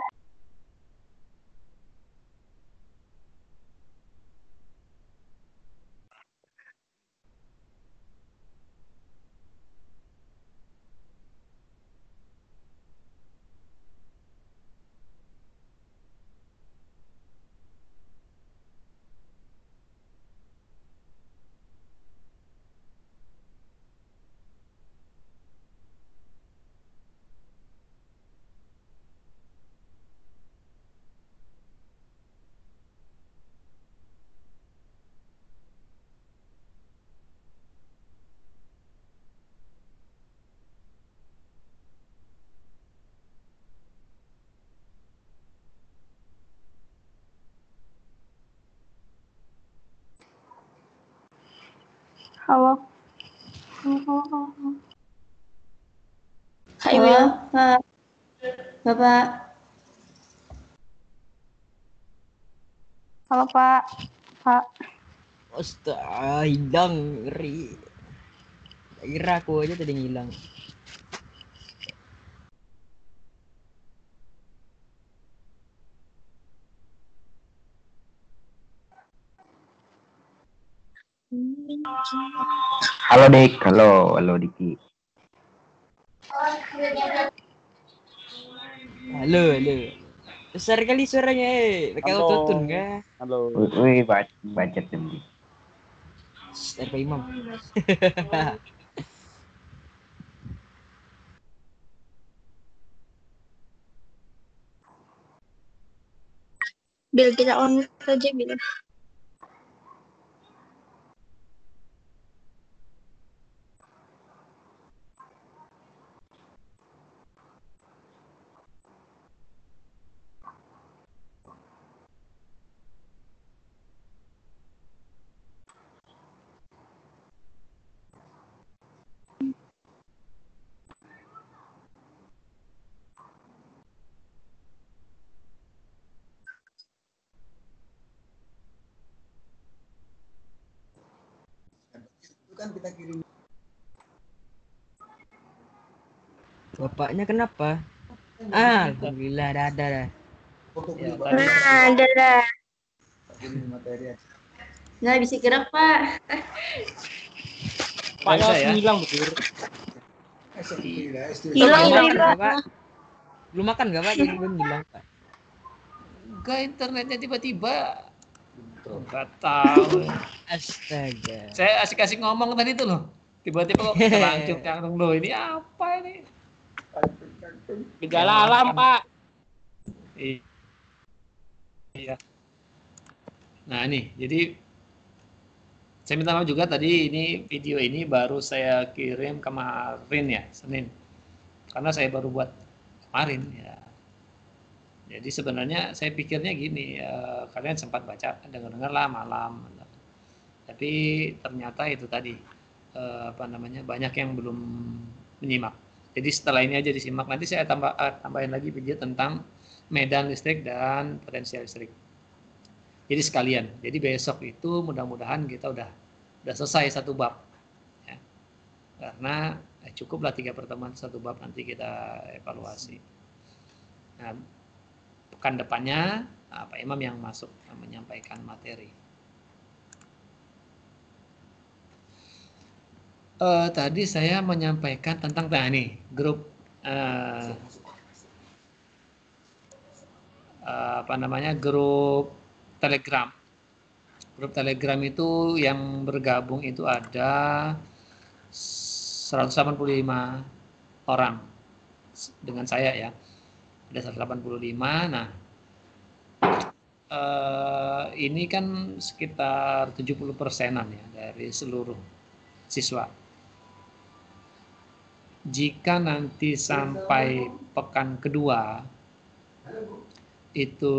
Halo. Hai Will, Pak. Bapak. Halo Pak. Pak. Astaga, hilang ngeri. Kira aku aja tadi ngilang. Halo Dik, halo Diki. Halo. Besar kali suaranya, pakai autotune kah? Halo. Wih, bacet nih. RP Imam. Bil kita on saja Bil. Kan kita kirim. Bapaknya kenapa? Alhamdulillah ada. Ya, Nah, ada dah. Materi. Nah, bisa gerak Pak. Pak ya. Hilang betul. Hilang Pak. Belum makan nggak Pak? Jadi belum hilang Pak. Enggak, internetnya tiba-tiba. Enggak tahu. Astaga. Saya asik-asik ngomong tadi itu loh. Tiba-tiba kok terlanjut yang loh, ini apa ini? Gejala alam Pak. Iya. Nah ini, jadi saya minta maaf juga tadi ini video ini baru saya kirim kemarin ya, Senin. Karena saya baru buat kemarin ya. Jadi sebenarnya saya pikirnya gini, kalian sempat baca, dengar-dengar lah malam. Tapi ternyata itu tadi, banyak yang belum menyimak. Jadi setelah ini aja disimak, nanti saya tambahin lagi video tentang medan listrik dan potensial listrik. Jadi sekalian, jadi besok itu mudah-mudahan kita udah selesai satu bab. Ya. Karena cukuplah 3 pertemuan satu bab, nanti kita evaluasi. Nah, pekan depannya Pak Imam yang masuk menyampaikan materi. Tadi saya menyampaikan tentang grup grup Telegram. Grup Telegram itu yang bergabung itu ada 185 orang dengan saya ya. Ada 185. Nah, ini kan sekitar 70%-an ya dari seluruh siswa. Jika nanti sampai pekan kedua itu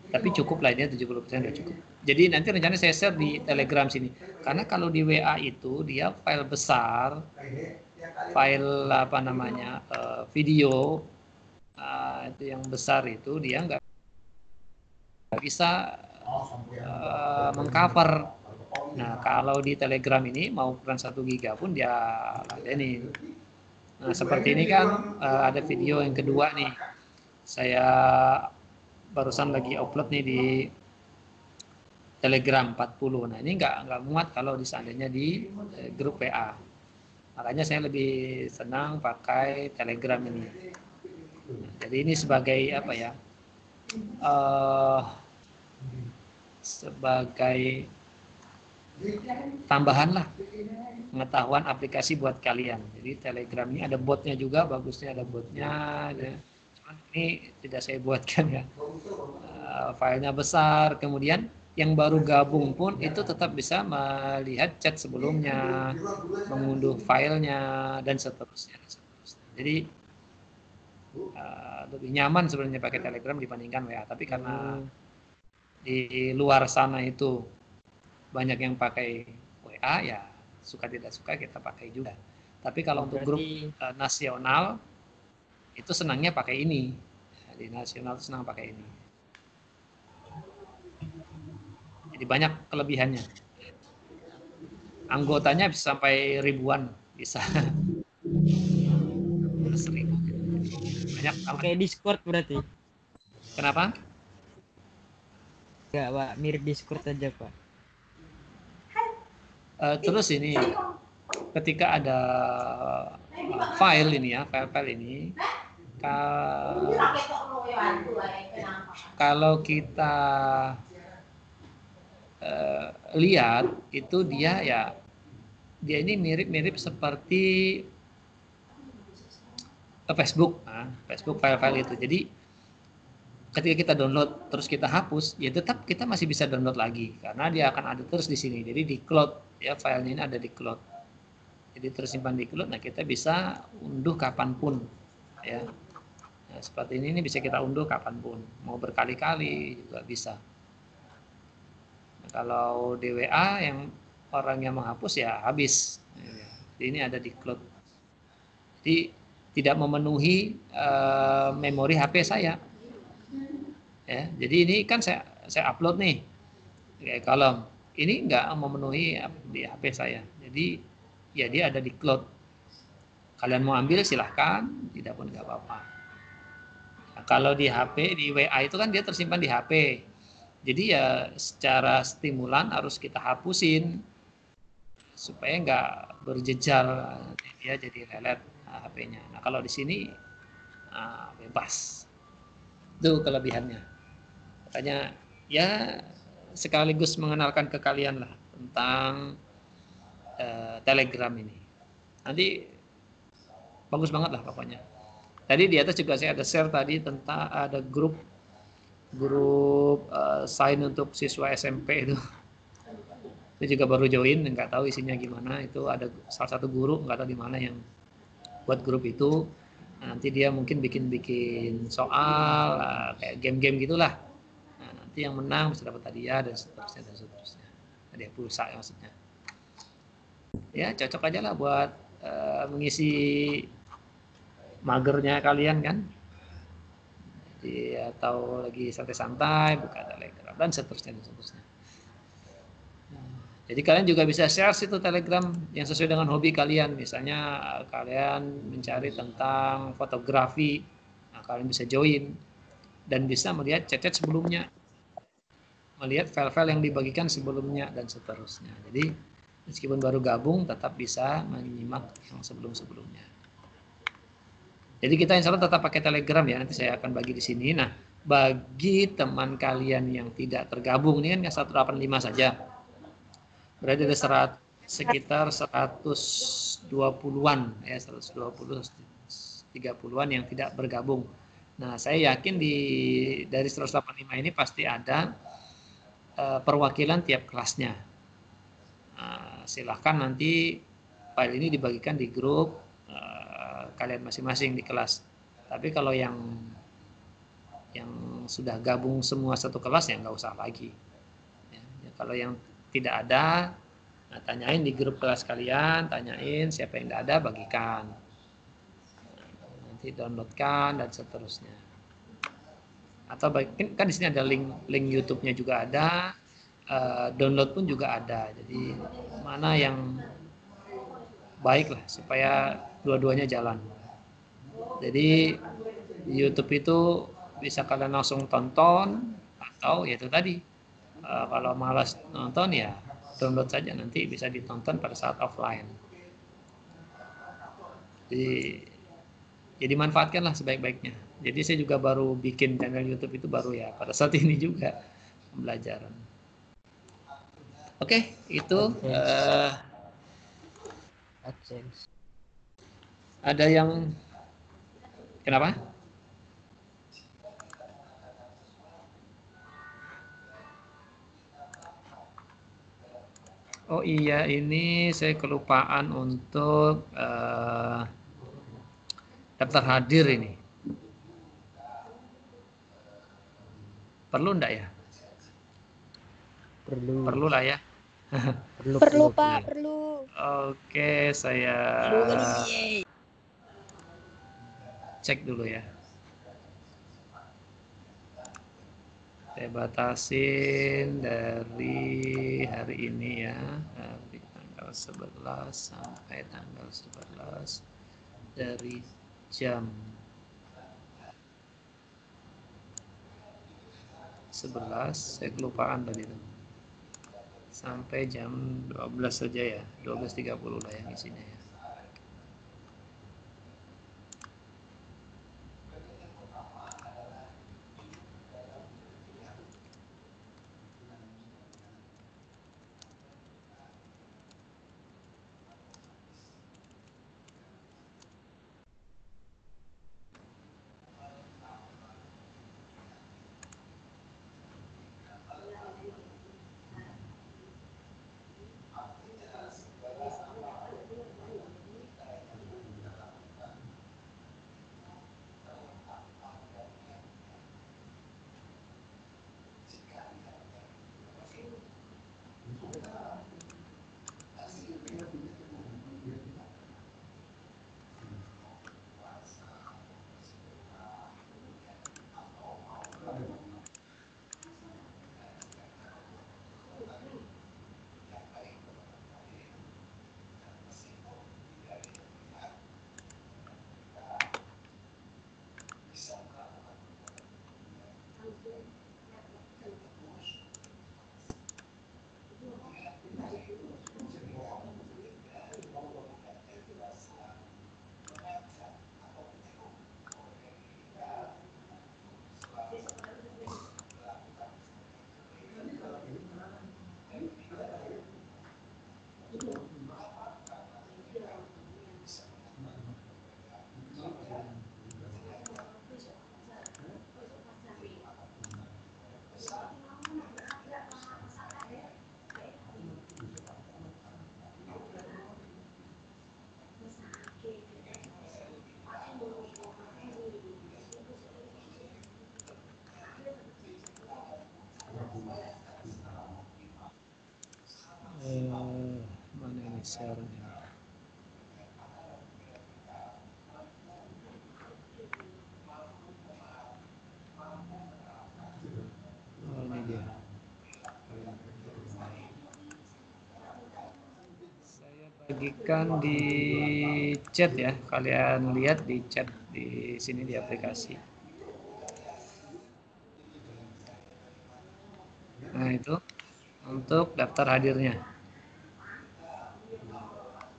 tapi cukup lah, ini 70% sudah cukup. Jadi nanti rencananya saya share di Telegram sini. Karena kalau di WA itu dia file besar, file video itu yang besar itu dia nggak bisa mengcover. Nah, kalau di Telegram ini mau ukuran 1 GB pun dia ladenin. Nah, seperti ini kan ada video yang kedua nih. Saya barusan lagi upload nih di Telegram 40. Nah, ini nggak muat kalau seandainya di grup WA. Makanya saya lebih senang pakai Telegram ini. Nah, jadi ini sebagai sebagai tambahan lah pengetahuan aplikasi buat kalian. Jadi Telegram ini ada botnya juga, bagusnya ada botnya. Cuman ini tidak saya buatkan ya. Filenya besar, kemudian yang baru gabung pun itu tetap bisa melihat chat sebelumnya, mengunduh filenya dan seterusnya. Jadi lebih nyaman sebenarnya pakai Telegram dibandingkan WA. Tapi karena di luar sana itu banyak yang pakai WA, ya suka tidak suka kita pakai juga. Tapi kalau untuk grup nasional itu senangnya pakai ini. Di nasional itu senang pakai ini. Jadi banyak kelebihannya. Anggotanya bisa sampai ribuan, bisa. 1000. Banyak. Pakai Discord berarti. Kenapa? Enggak, Pak. Mirip Discord aja, Pak. Terus ini, ketika ada file ini ya, file-file ini, kalau kita lihat itu dia ini mirip-mirip seperti Facebook, Facebook file-file itu. Jadi ketika kita download terus kita hapus, ya tetap kita masih bisa download lagi karena dia akan ada terus di sini. Jadi di cloud ya, filenya ini ada di cloud. Jadi tersimpan di cloud. Nah, kita bisa unduh kapanpun ya. Nah, seperti ini bisa kita unduh kapanpun, mau berkali-kali juga bisa. Nah, kalau di WA yang orang yang menghapus ya habis. Jadi ini ada di cloud. Jadi tidak memenuhi memori HP saya. Ya, jadi ini kan saya upload nih kayak kolom. Ini nggak memenuhi di HP saya. Jadi ya dia ada di cloud. Kalian mau ambil silahkan, tidak pun nggak apa-apa. Nah, kalau di HP, di WA itu kan dia tersimpan di HP. Jadi ya secara stimulan harus kita hapusin supaya nggak berjejar, dia jadi lelet HP-nya. Nah, kalau di sini bebas. Itu kelebihannya. Makanya ya sekaligus mengenalkan ke kalian lah tentang Telegram ini. Nanti bagus banget lah pokoknya. Tadi di atas juga saya ada share tadi tentang ada grup sign untuk siswa SMP itu. Itu juga baru join, nggak tahu isinya gimana. Itu ada salah satu guru nggak tahu di mana yang buat grup itu. Nah, nanti dia mungkin bikin soal kayak game-game gitulah. Nah, nanti yang menang bisa dapat hadiah dan seterusnya. Hadiah pulsa ya maksudnya. Ya cocok aja lah buat mengisi magernya kalian kan. Jadi atau lagi santai-santai buka Telegram dan seterusnya. Jadi kalian juga bisa share situ Telegram yang sesuai dengan hobi kalian. Misalnya kalian mencari tentang fotografi, nah, kalian bisa join dan bisa melihat chat-chat sebelumnya, melihat file-file yang dibagikan sebelumnya dan seterusnya. Jadi meskipun baru gabung tetap bisa menyimak yang sebelum-sebelumnya. Jadi kita insya Allah tetap pakai Telegram ya. Nanti saya akan bagi di sini. Nah, bagi teman kalian yang tidak tergabung, ini kan 185 saja. Berarti ada sekitar 120-an ya, 120-30-an yang tidak bergabung. Nah, saya yakin dari 185 ini pasti ada perwakilan tiap kelasnya. Nah, silahkan nanti file ini dibagikan di grup kalian masing-masing di kelas. Tapi kalau yang sudah gabung semua satu kelas ya nggak usah lagi. Ya, kalau yang tidak ada, nah, tanyain di grup kelas kalian, tanyain siapa yang tidak ada, bagikan. Nanti downloadkan dan seterusnya. Atau kan di sini ada link YouTube-nya juga ada, download pun juga ada. Jadi mana yang baik lah supaya dua-duanya jalan. Jadi di YouTube itu bisa kalian langsung tonton atau ya itu tadi. Kalau malas nonton ya download saja, nanti bisa ditonton pada saat offline. Jadi manfaatkanlah sebaik-baiknya. Jadi saya juga baru bikin channel YouTube itu baru ya pada saat ini juga pembelajaran. Oke, itu ada yang kenapa? Oh iya, ini saya kelupaan untuk daftar hadir ini. Perlu enggak ya? Perlu lah ya. Perlu Pak, perlu. Oke, saya cek dulu ya. Saya batasin dari hari ini ya, dari tanggal 11 sampai tanggal 11 dari jam 11, saya kelupaan tadi itu. Sampai jam 12 saja ya, 12.30 lah yang isinya ya. Mana ini share-nya? Oh, ini dia. Saya bagikan di chat ya. Kalian lihat di chat di sini di aplikasi. Nah, itu untuk daftar hadirnya.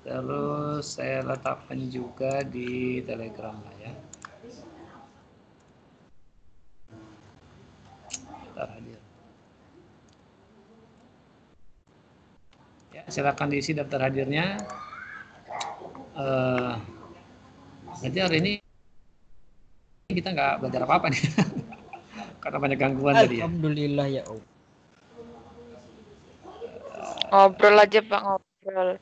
Terus saya letakkan juga di Telegram lah ya. Daftar hadir. Ya, silakan diisi daftar hadirnya. Nanti hari ini kita nggak belajar apa-apa nih. Karena banyak gangguan tadi ya. Alhamdulillah ya Allah. Ngobrol aja Pak, ngobrol.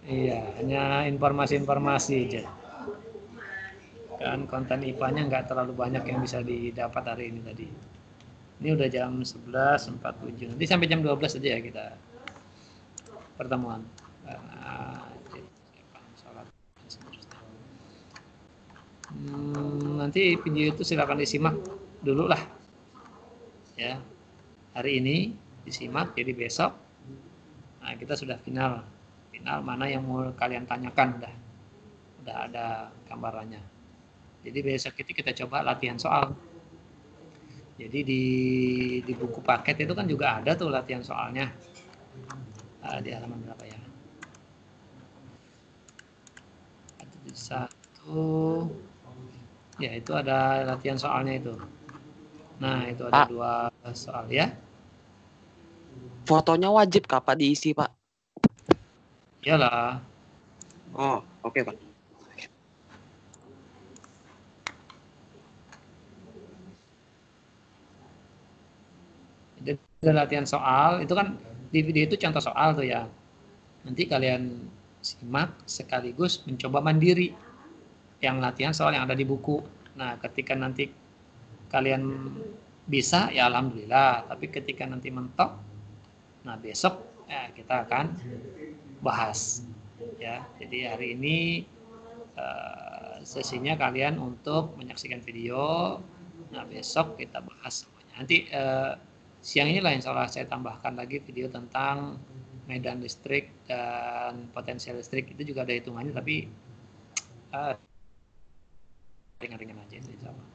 Iya, hanya informasi-informasi aja. Kan konten IPA-nya nggak terlalu banyak yang bisa didapat hari ini tadi. Ini udah jam 11.47. Nanti sampai jam 12 aja ya kita pertemuan. Nanti video itu silakan disimak dulu lah. Ya, hari ini disimak, jadi besok. Nah, kita sudah final mana yang mau kalian tanyakan udah ada gambarannya. Jadi besok itu kita coba latihan soal. Jadi di buku paket itu kan juga ada tuh latihan soalnya. Di halaman berapa ya? Ada satu. Ya, itu ada latihan soalnya itu. Nah, itu ada Pak, 2 soal ya. Fotonya wajib Pak diisi, Pak? Iyalah. Oh, oke, Pak. Jadi latihan soal, itu kan di video itu contoh soal tuh ya. Nanti kalian simak sekaligus mencoba mandiri yang latihan soal yang ada di buku. Nah, ketika nanti kalian bisa, ya alhamdulillah. Tapi ketika nanti mentok, Nah, besok kita akan bahas ya. Jadi hari ini sesinya kalian untuk menyaksikan video. Nah, besok kita bahas semuanya. Nanti siang ini lah insya Allah saya tambahkan lagi video tentang medan listrik dan potensial listrik. Itu juga ada hitungannya, tapi ringan-ringan aja itu insya Allah.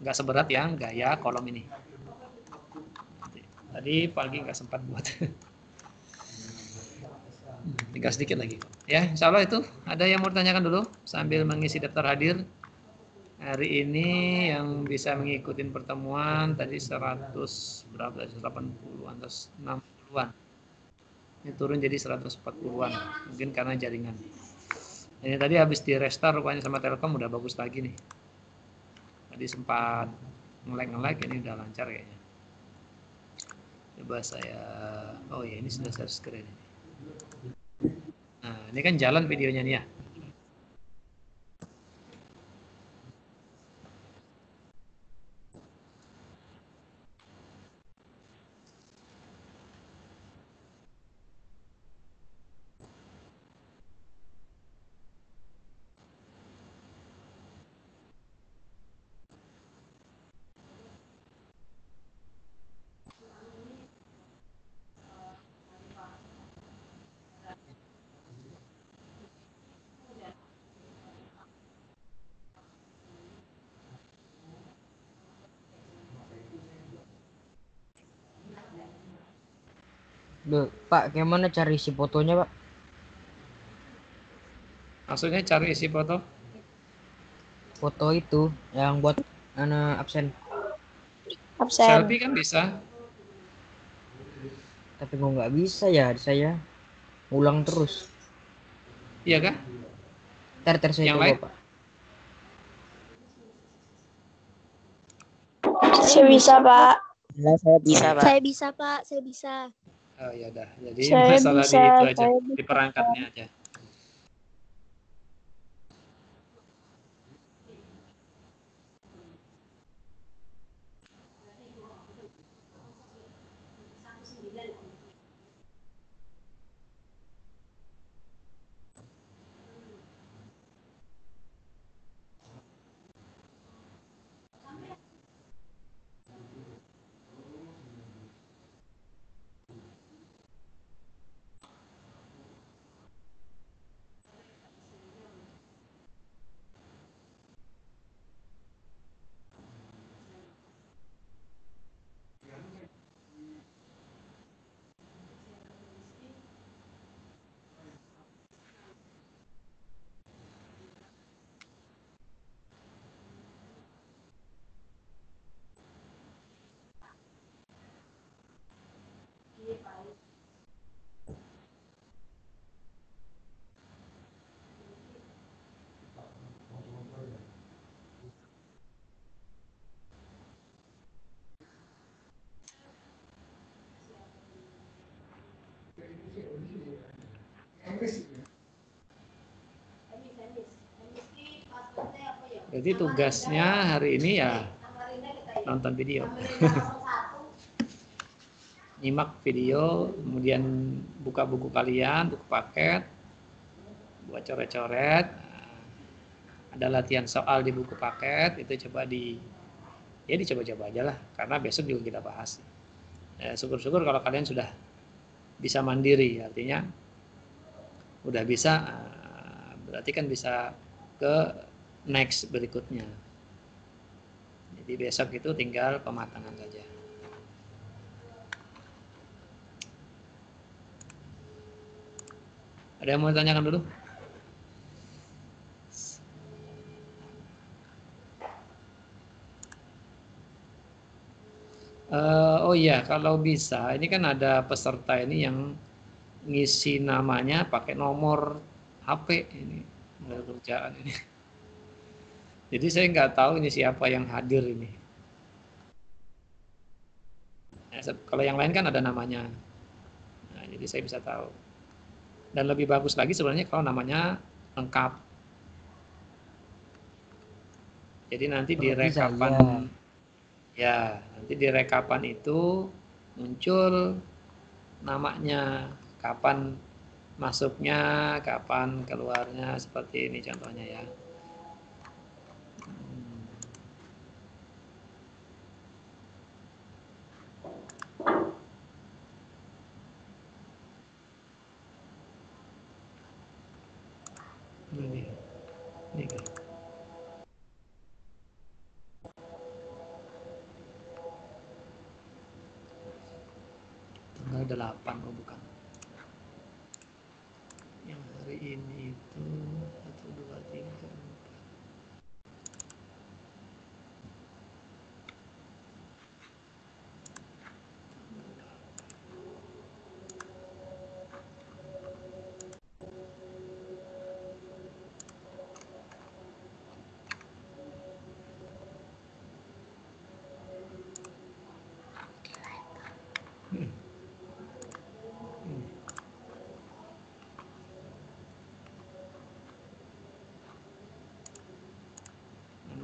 Nggak seberat yang gaya kolom ini. Tadi pagi nggak sempat buat. Tinggal sedikit lagi. Ya, insya Allah itu. Ada yang mau ditanyakan dulu sambil mengisi daftar hadir. Hari ini yang bisa mengikuti pertemuan tadi 100 berapa? 80-an atau 60-an. Ini turun jadi 140-an. Mungkin karena jaringan. Ini tadi habis di restart rupanya sama Telkom udah bagus lagi nih. Tadi sempat nge-lag, ini udah lancar kayaknya. Coba saya, oh ya ini sudah share screen ini. Nah ini kan jalan videonya nih ya. Duh, Pak, gimana cari isi fotonya, Pak? Maksudnya cari isi foto? Foto itu yang buat absen. Selfie kan bisa. Tapi kok nggak bisa ya saya. Ulang terus. Iya kah? Ntar saya yang coba, lain? Pak. Saya bisa, Pak. Ya, saya bisa, Pak. Saya bisa, Pak. Saya bisa. Oh ya dah. Jadi Saya masalah bisa, di itu aja, saya di perangkatnya aja. Jadi tugasnya hari ini ya nonton video. Nyimak video, kemudian buka buku kalian, buku paket, buat coret-coret. Ada latihan soal di buku paket, itu coba dicoba-coba aja lah, karena besok juga kita bahas. Syukur-syukur kalau kalian sudah bisa mandiri, artinya udah bisa, berarti kan bisa ke next berikutnya. Jadi besok itu tinggal pematangan saja. Ada yang mau ditanyakan dulu? Oh iya, kalau bisa, ini kan ada peserta ini yang ngisi namanya pakai nomor HP ini, kerjaan ini. Jadi saya nggak tahu ini siapa yang hadir ini. Nah, kalau yang lain kan ada namanya. Nah, jadi saya bisa tahu. Dan lebih bagus lagi sebenarnya kalau namanya lengkap. Jadi nanti di rekapan, ya nanti di rekapan itu muncul namanya, kapan masuknya, kapan keluarnya, seperti ini contohnya ya. Ini kan. Tanggal 8, oh bukan. Yang hari ini itu 1, 2, 3, 4.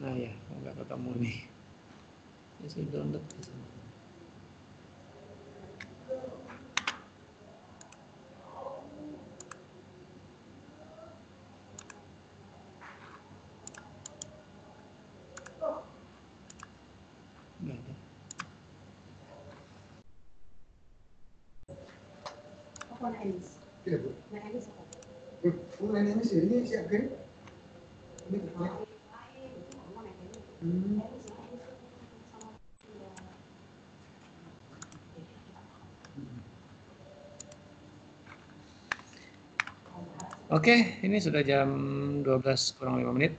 Mana ya, nggak ketemu nih. Ya, saya download ke sana. Nggak ada. Iya, Bu. Ini sih, ini siapkan. Ini Oke, ini sudah jam 12 kurang 5 menit.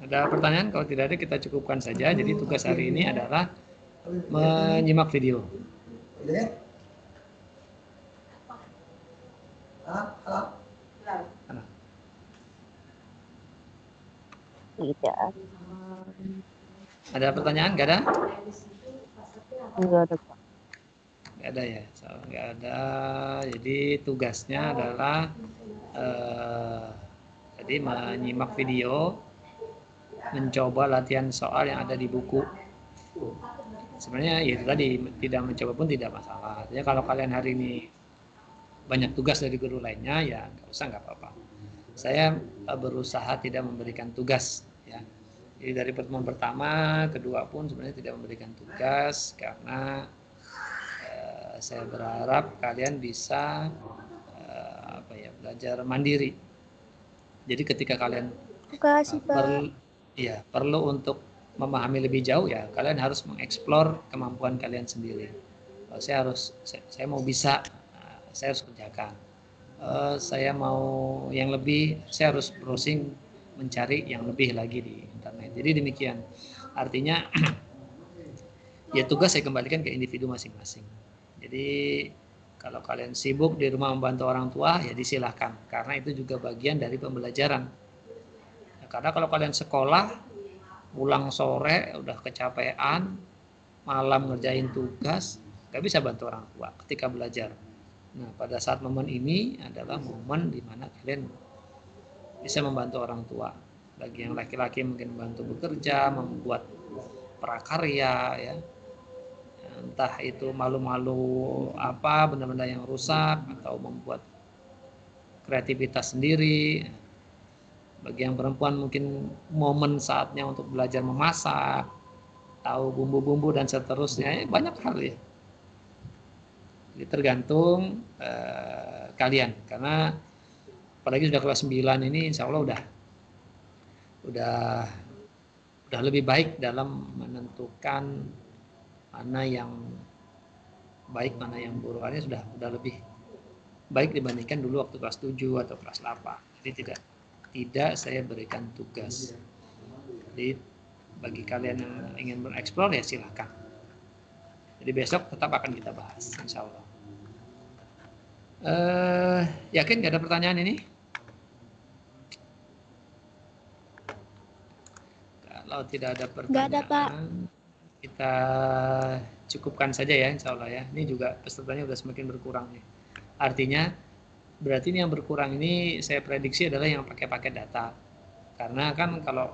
Ada pertanyaan? Kalau tidak ada kita cukupkan saja. Jadi tugas hari ini adalah menyimak video. Tidak. Ada pertanyaan? Nggak ada? Enggak ada, Pak. Nggak ada ya? So, nggak ada. Jadi tugasnya adalah jadi menyimak video, mencoba latihan soal yang ada di buku. Sebenarnya ya itu tadi, tidak mencoba pun tidak masalah. Jadi kalau kalian hari ini banyak tugas dari guru lainnya, ya nggak usah, nggak apa-apa. Saya berusaha tidak memberikan tugas, ya. Jadi dari pertemuan pertama, kedua pun sebenarnya tidak memberikan tugas karena saya berharap kalian bisa belajar mandiri. Jadi ketika kalian perlu untuk memahami lebih jauh, ya kalian harus mengeksplor kemampuan kalian sendiri. Saya mau bisa, saya harus kerjakan. Saya mau yang lebih, saya harus browsing mencari yang lebih lagi di internet. Jadi demikian. Artinya ya tugas saya kembalikan ke individu masing-masing. Jadi kalau kalian sibuk di rumah membantu orang tua, ya disilahkan. Karena itu juga bagian dari pembelajaran. Ya, karena kalau kalian sekolah, pulang sore, udah kecapean, malam ngerjain tugas, nggak bisa bantu orang tua ketika belajar. Nah, pada saat momen ini adalah momen di mana kalian bisa membantu orang tua. Bagi yang laki-laki mungkin membantu bekerja, membuat prakarya, ya. Entah itu malu-malu apa, benda-benda yang rusak, atau membuat kreativitas sendiri. Bagi yang perempuan mungkin momen saatnya untuk belajar memasak, tahu bumbu-bumbu dan seterusnya, banyak hal ya. Jadi tergantung kalian, karena apalagi sudah kelas 9 ini insya Allah udah lebih baik dalam menentukan mana yang baik, mana yang buruk. Artinya sudah lebih baik dibandingkan dulu waktu kelas 7 atau kelas 8. Jadi tidak saya berikan tugas. Jadi bagi kalian yang ingin bereksplor ya silahkan. Jadi besok tetap akan kita bahas insya Allah. Yakin gak ada pertanyaan ini? Kalau tidak ada pertanyaan, Gak ada, Pak. Kita cukupkan saja ya insya Allah ya. Ini juga pesertanya sudah semakin berkurang nih. Artinya berarti ini yang berkurang ini saya prediksi adalah yang pakai paket data. Karena kan kalau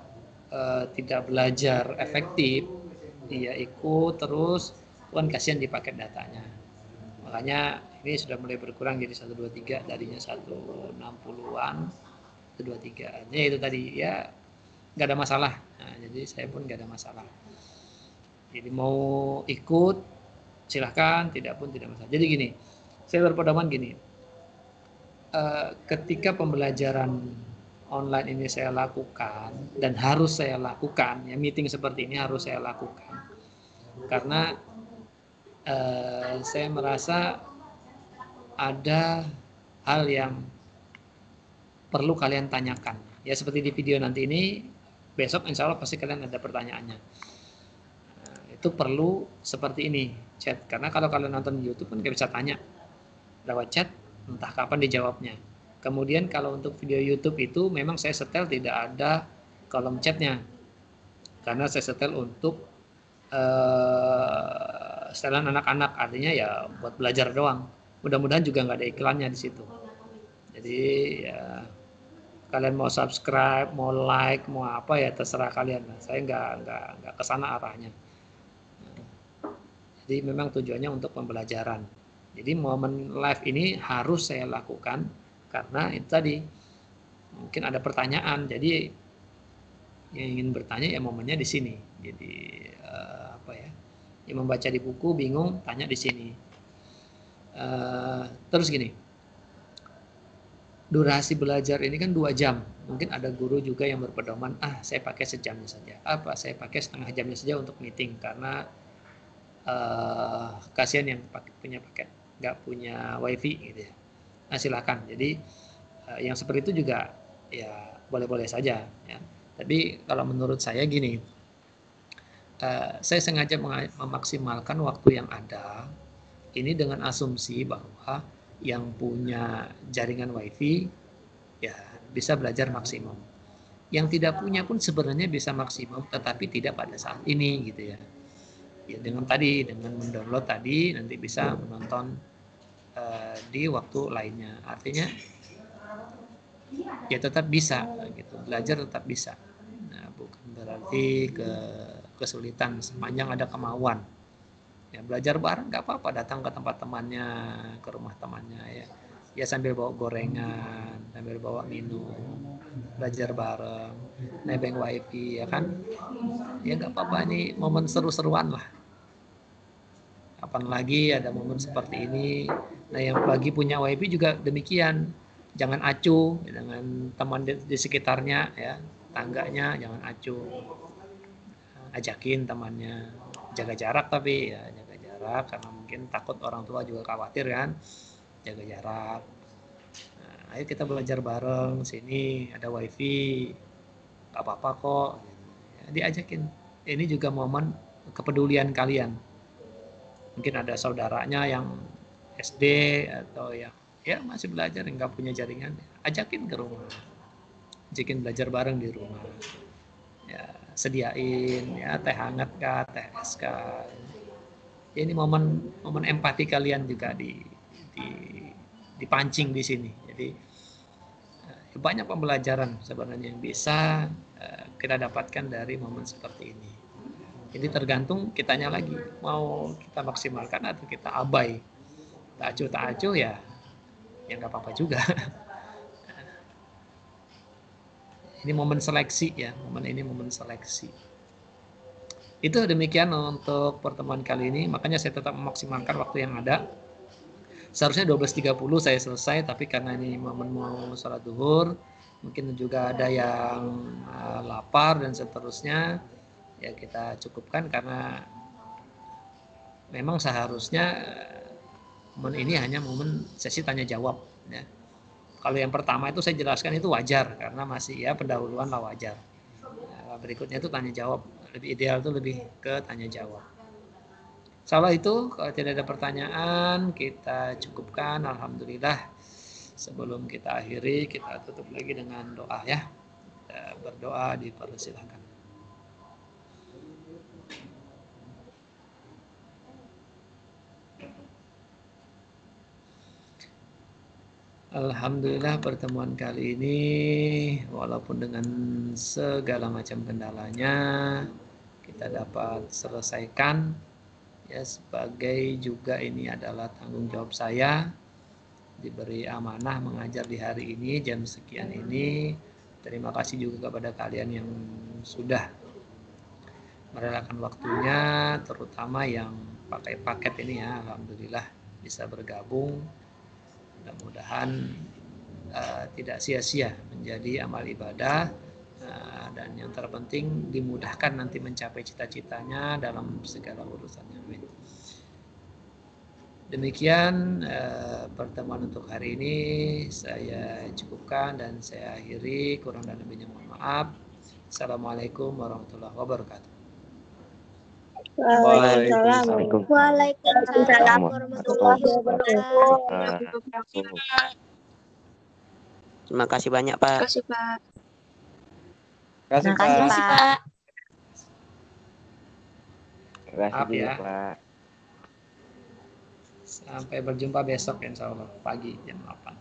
tidak belajar efektif, dia ikut terus, kan kasihan di paket datanya. Makanya Ini sudah mulai berkurang jadi 123, tadinya 160-an, 123. Artinya itu tadi ya nggak ada masalah. Nah, jadi saya pun nggak ada masalah. Jadi mau ikut silahkan, tidak pun tidak masalah. Jadi gini, saya berpedoman gini, ketika pembelajaran online ini saya lakukan dan harus saya lakukan, ya meeting seperti ini harus saya lakukan, karena saya merasa ada hal yang perlu kalian tanyakan. Ya seperti di video nanti ini, besok insya Allah pasti kalian ada pertanyaannya. Itu perlu seperti ini, chat. Karena kalau kalian nonton di YouTube kan nggak bisa tanya lewat chat, entah kapan dijawabnya. Kemudian kalau untuk video YouTube itu memang saya setel tidak ada kolom chatnya, karena saya setel untuk setelan anak-anak, artinya ya buat belajar doang. Mudah-mudahan juga nggak ada iklannya di situ. Jadi ya kalian mau subscribe, mau like, mau apa ya terserah kalian. Saya nggak kesana arahnya. Jadi memang tujuannya untuk pembelajaran. Jadi momen live ini harus saya lakukan karena itu tadi mungkin ada pertanyaan. Jadi yang ingin bertanya ya momennya di sini. Jadi apa ya? Yang membaca di buku bingung, tanya di sini. Terus gini, durasi belajar ini kan 2 jam. Mungkin ada guru juga yang berpedoman, saya pakai sejamnya saja. Saya pakai setengah jamnya saja untuk meeting karena kasihan yang punya paket, nggak punya wifi gitu ya. Nah silakan. Jadi yang seperti itu juga ya boleh-boleh saja. Ya. Tapi kalau menurut saya gini, saya sengaja memaksimalkan waktu yang ada. Ini dengan asumsi bahwa yang punya jaringan wifi ya bisa belajar maksimum. Yang tidak punya pun sebenarnya bisa maksimum, tetapi tidak pada saat ini gitu ya. Ya dengan mendownload tadi nanti bisa menonton di waktu lainnya. Artinya ya tetap bisa gitu, belajar tetap bisa. Nah, bukan berarti kesulitan sepanjang ada kemauan. Ya belajar bareng nggak apa-apa, datang ke tempat temannya, ke rumah temannya ya. Ya sambil bawa gorengan, sambil bawa minum, belajar bareng, nebeng wifi ya kan. Ya nggak apa-apa, ini momen seru-seruan lah. Kapan lagi ada momen seperti ini. Nah yang bagi punya wifi juga demikian. Jangan acuh dengan teman di sekitarnya ya, tangganya jangan acuh. Ajakin temannya, jaga jarak tapi ya jaga jarak karena mungkin takut orang tua juga khawatir kan, jaga jarak. Nah, ayo kita belajar bareng, sini ada wifi, nggak apa-apa kok. Ya, diajakin. Ini juga momen kepedulian kalian. Mungkin ada saudaranya yang SD atau yang ya masih belajar yang nggak punya jaringan, ajakin ke rumah, ajakin belajar bareng di rumah. Ya, sediain ya teh hangat kah, teh es kah. Ya, ini momen empati kalian juga dipancing di sini. Jadi banyak pembelajaran sebenarnya yang bisa kita dapatkan dari momen seperti ini. Jadi tergantung kitanya lagi, mau kita maksimalkan atau kita abai. Tak acuh ya nggak apa-apa juga. Ini momen seleksi ya, momen seleksi. Itu demikian untuk pertemuan kali ini, makanya saya tetap memaksimalkan waktu yang ada. Seharusnya 12.30 saya selesai, tapi karena ini momen mau sholat duhur, mungkin juga ada yang lapar dan seterusnya, ya kita cukupkan karena memang seharusnya momen ini hanya momen sesi tanya jawab. Ya. Kalau yang pertama itu saya jelaskan itu wajar karena masih ya pendahuluan lah wajar. Berikutnya itu tanya jawab, lebih ideal itu lebih ke tanya jawab. Salah itu kalau tidak ada pertanyaan kita cukupkan. Alhamdulillah. Sebelum kita akhiri kita tutup lagi dengan doa ya. Kita berdoa dipersilakan. Alhamdulillah pertemuan kali ini walaupun dengan segala macam kendalanya kita dapat selesaikan Ya, sebagai juga ini adalah tanggung jawab saya, diberi amanah mengajar di hari ini jam sekian ini. Terima kasih juga kepada kalian yang sudah merelakan waktunya, terutama yang pakai paket ini ya, alhamdulillah bisa bergabung. Mudah-mudahan tidak sia-sia menjadi amal ibadah, dan yang terpenting dimudahkan nanti mencapai cita-citanya dalam segala urusannya. Amin. Demikian pertemuan untuk hari ini saya cukupkan dan saya akhiri. Kurang dan lebihnya mohon maaf. Assalamualaikum warahmatullahi wabarakatuh. Waalaikumsalam. Waalaikumsalam warahmatullahi wabarakatuh. Terima kasih banyak, Pak. Terima kasih, Pak. Terima kasih, Pak. Terima kasih Maaf juga, ya. Pak. Sampai berjumpa besok insya Allah pagi jam 8.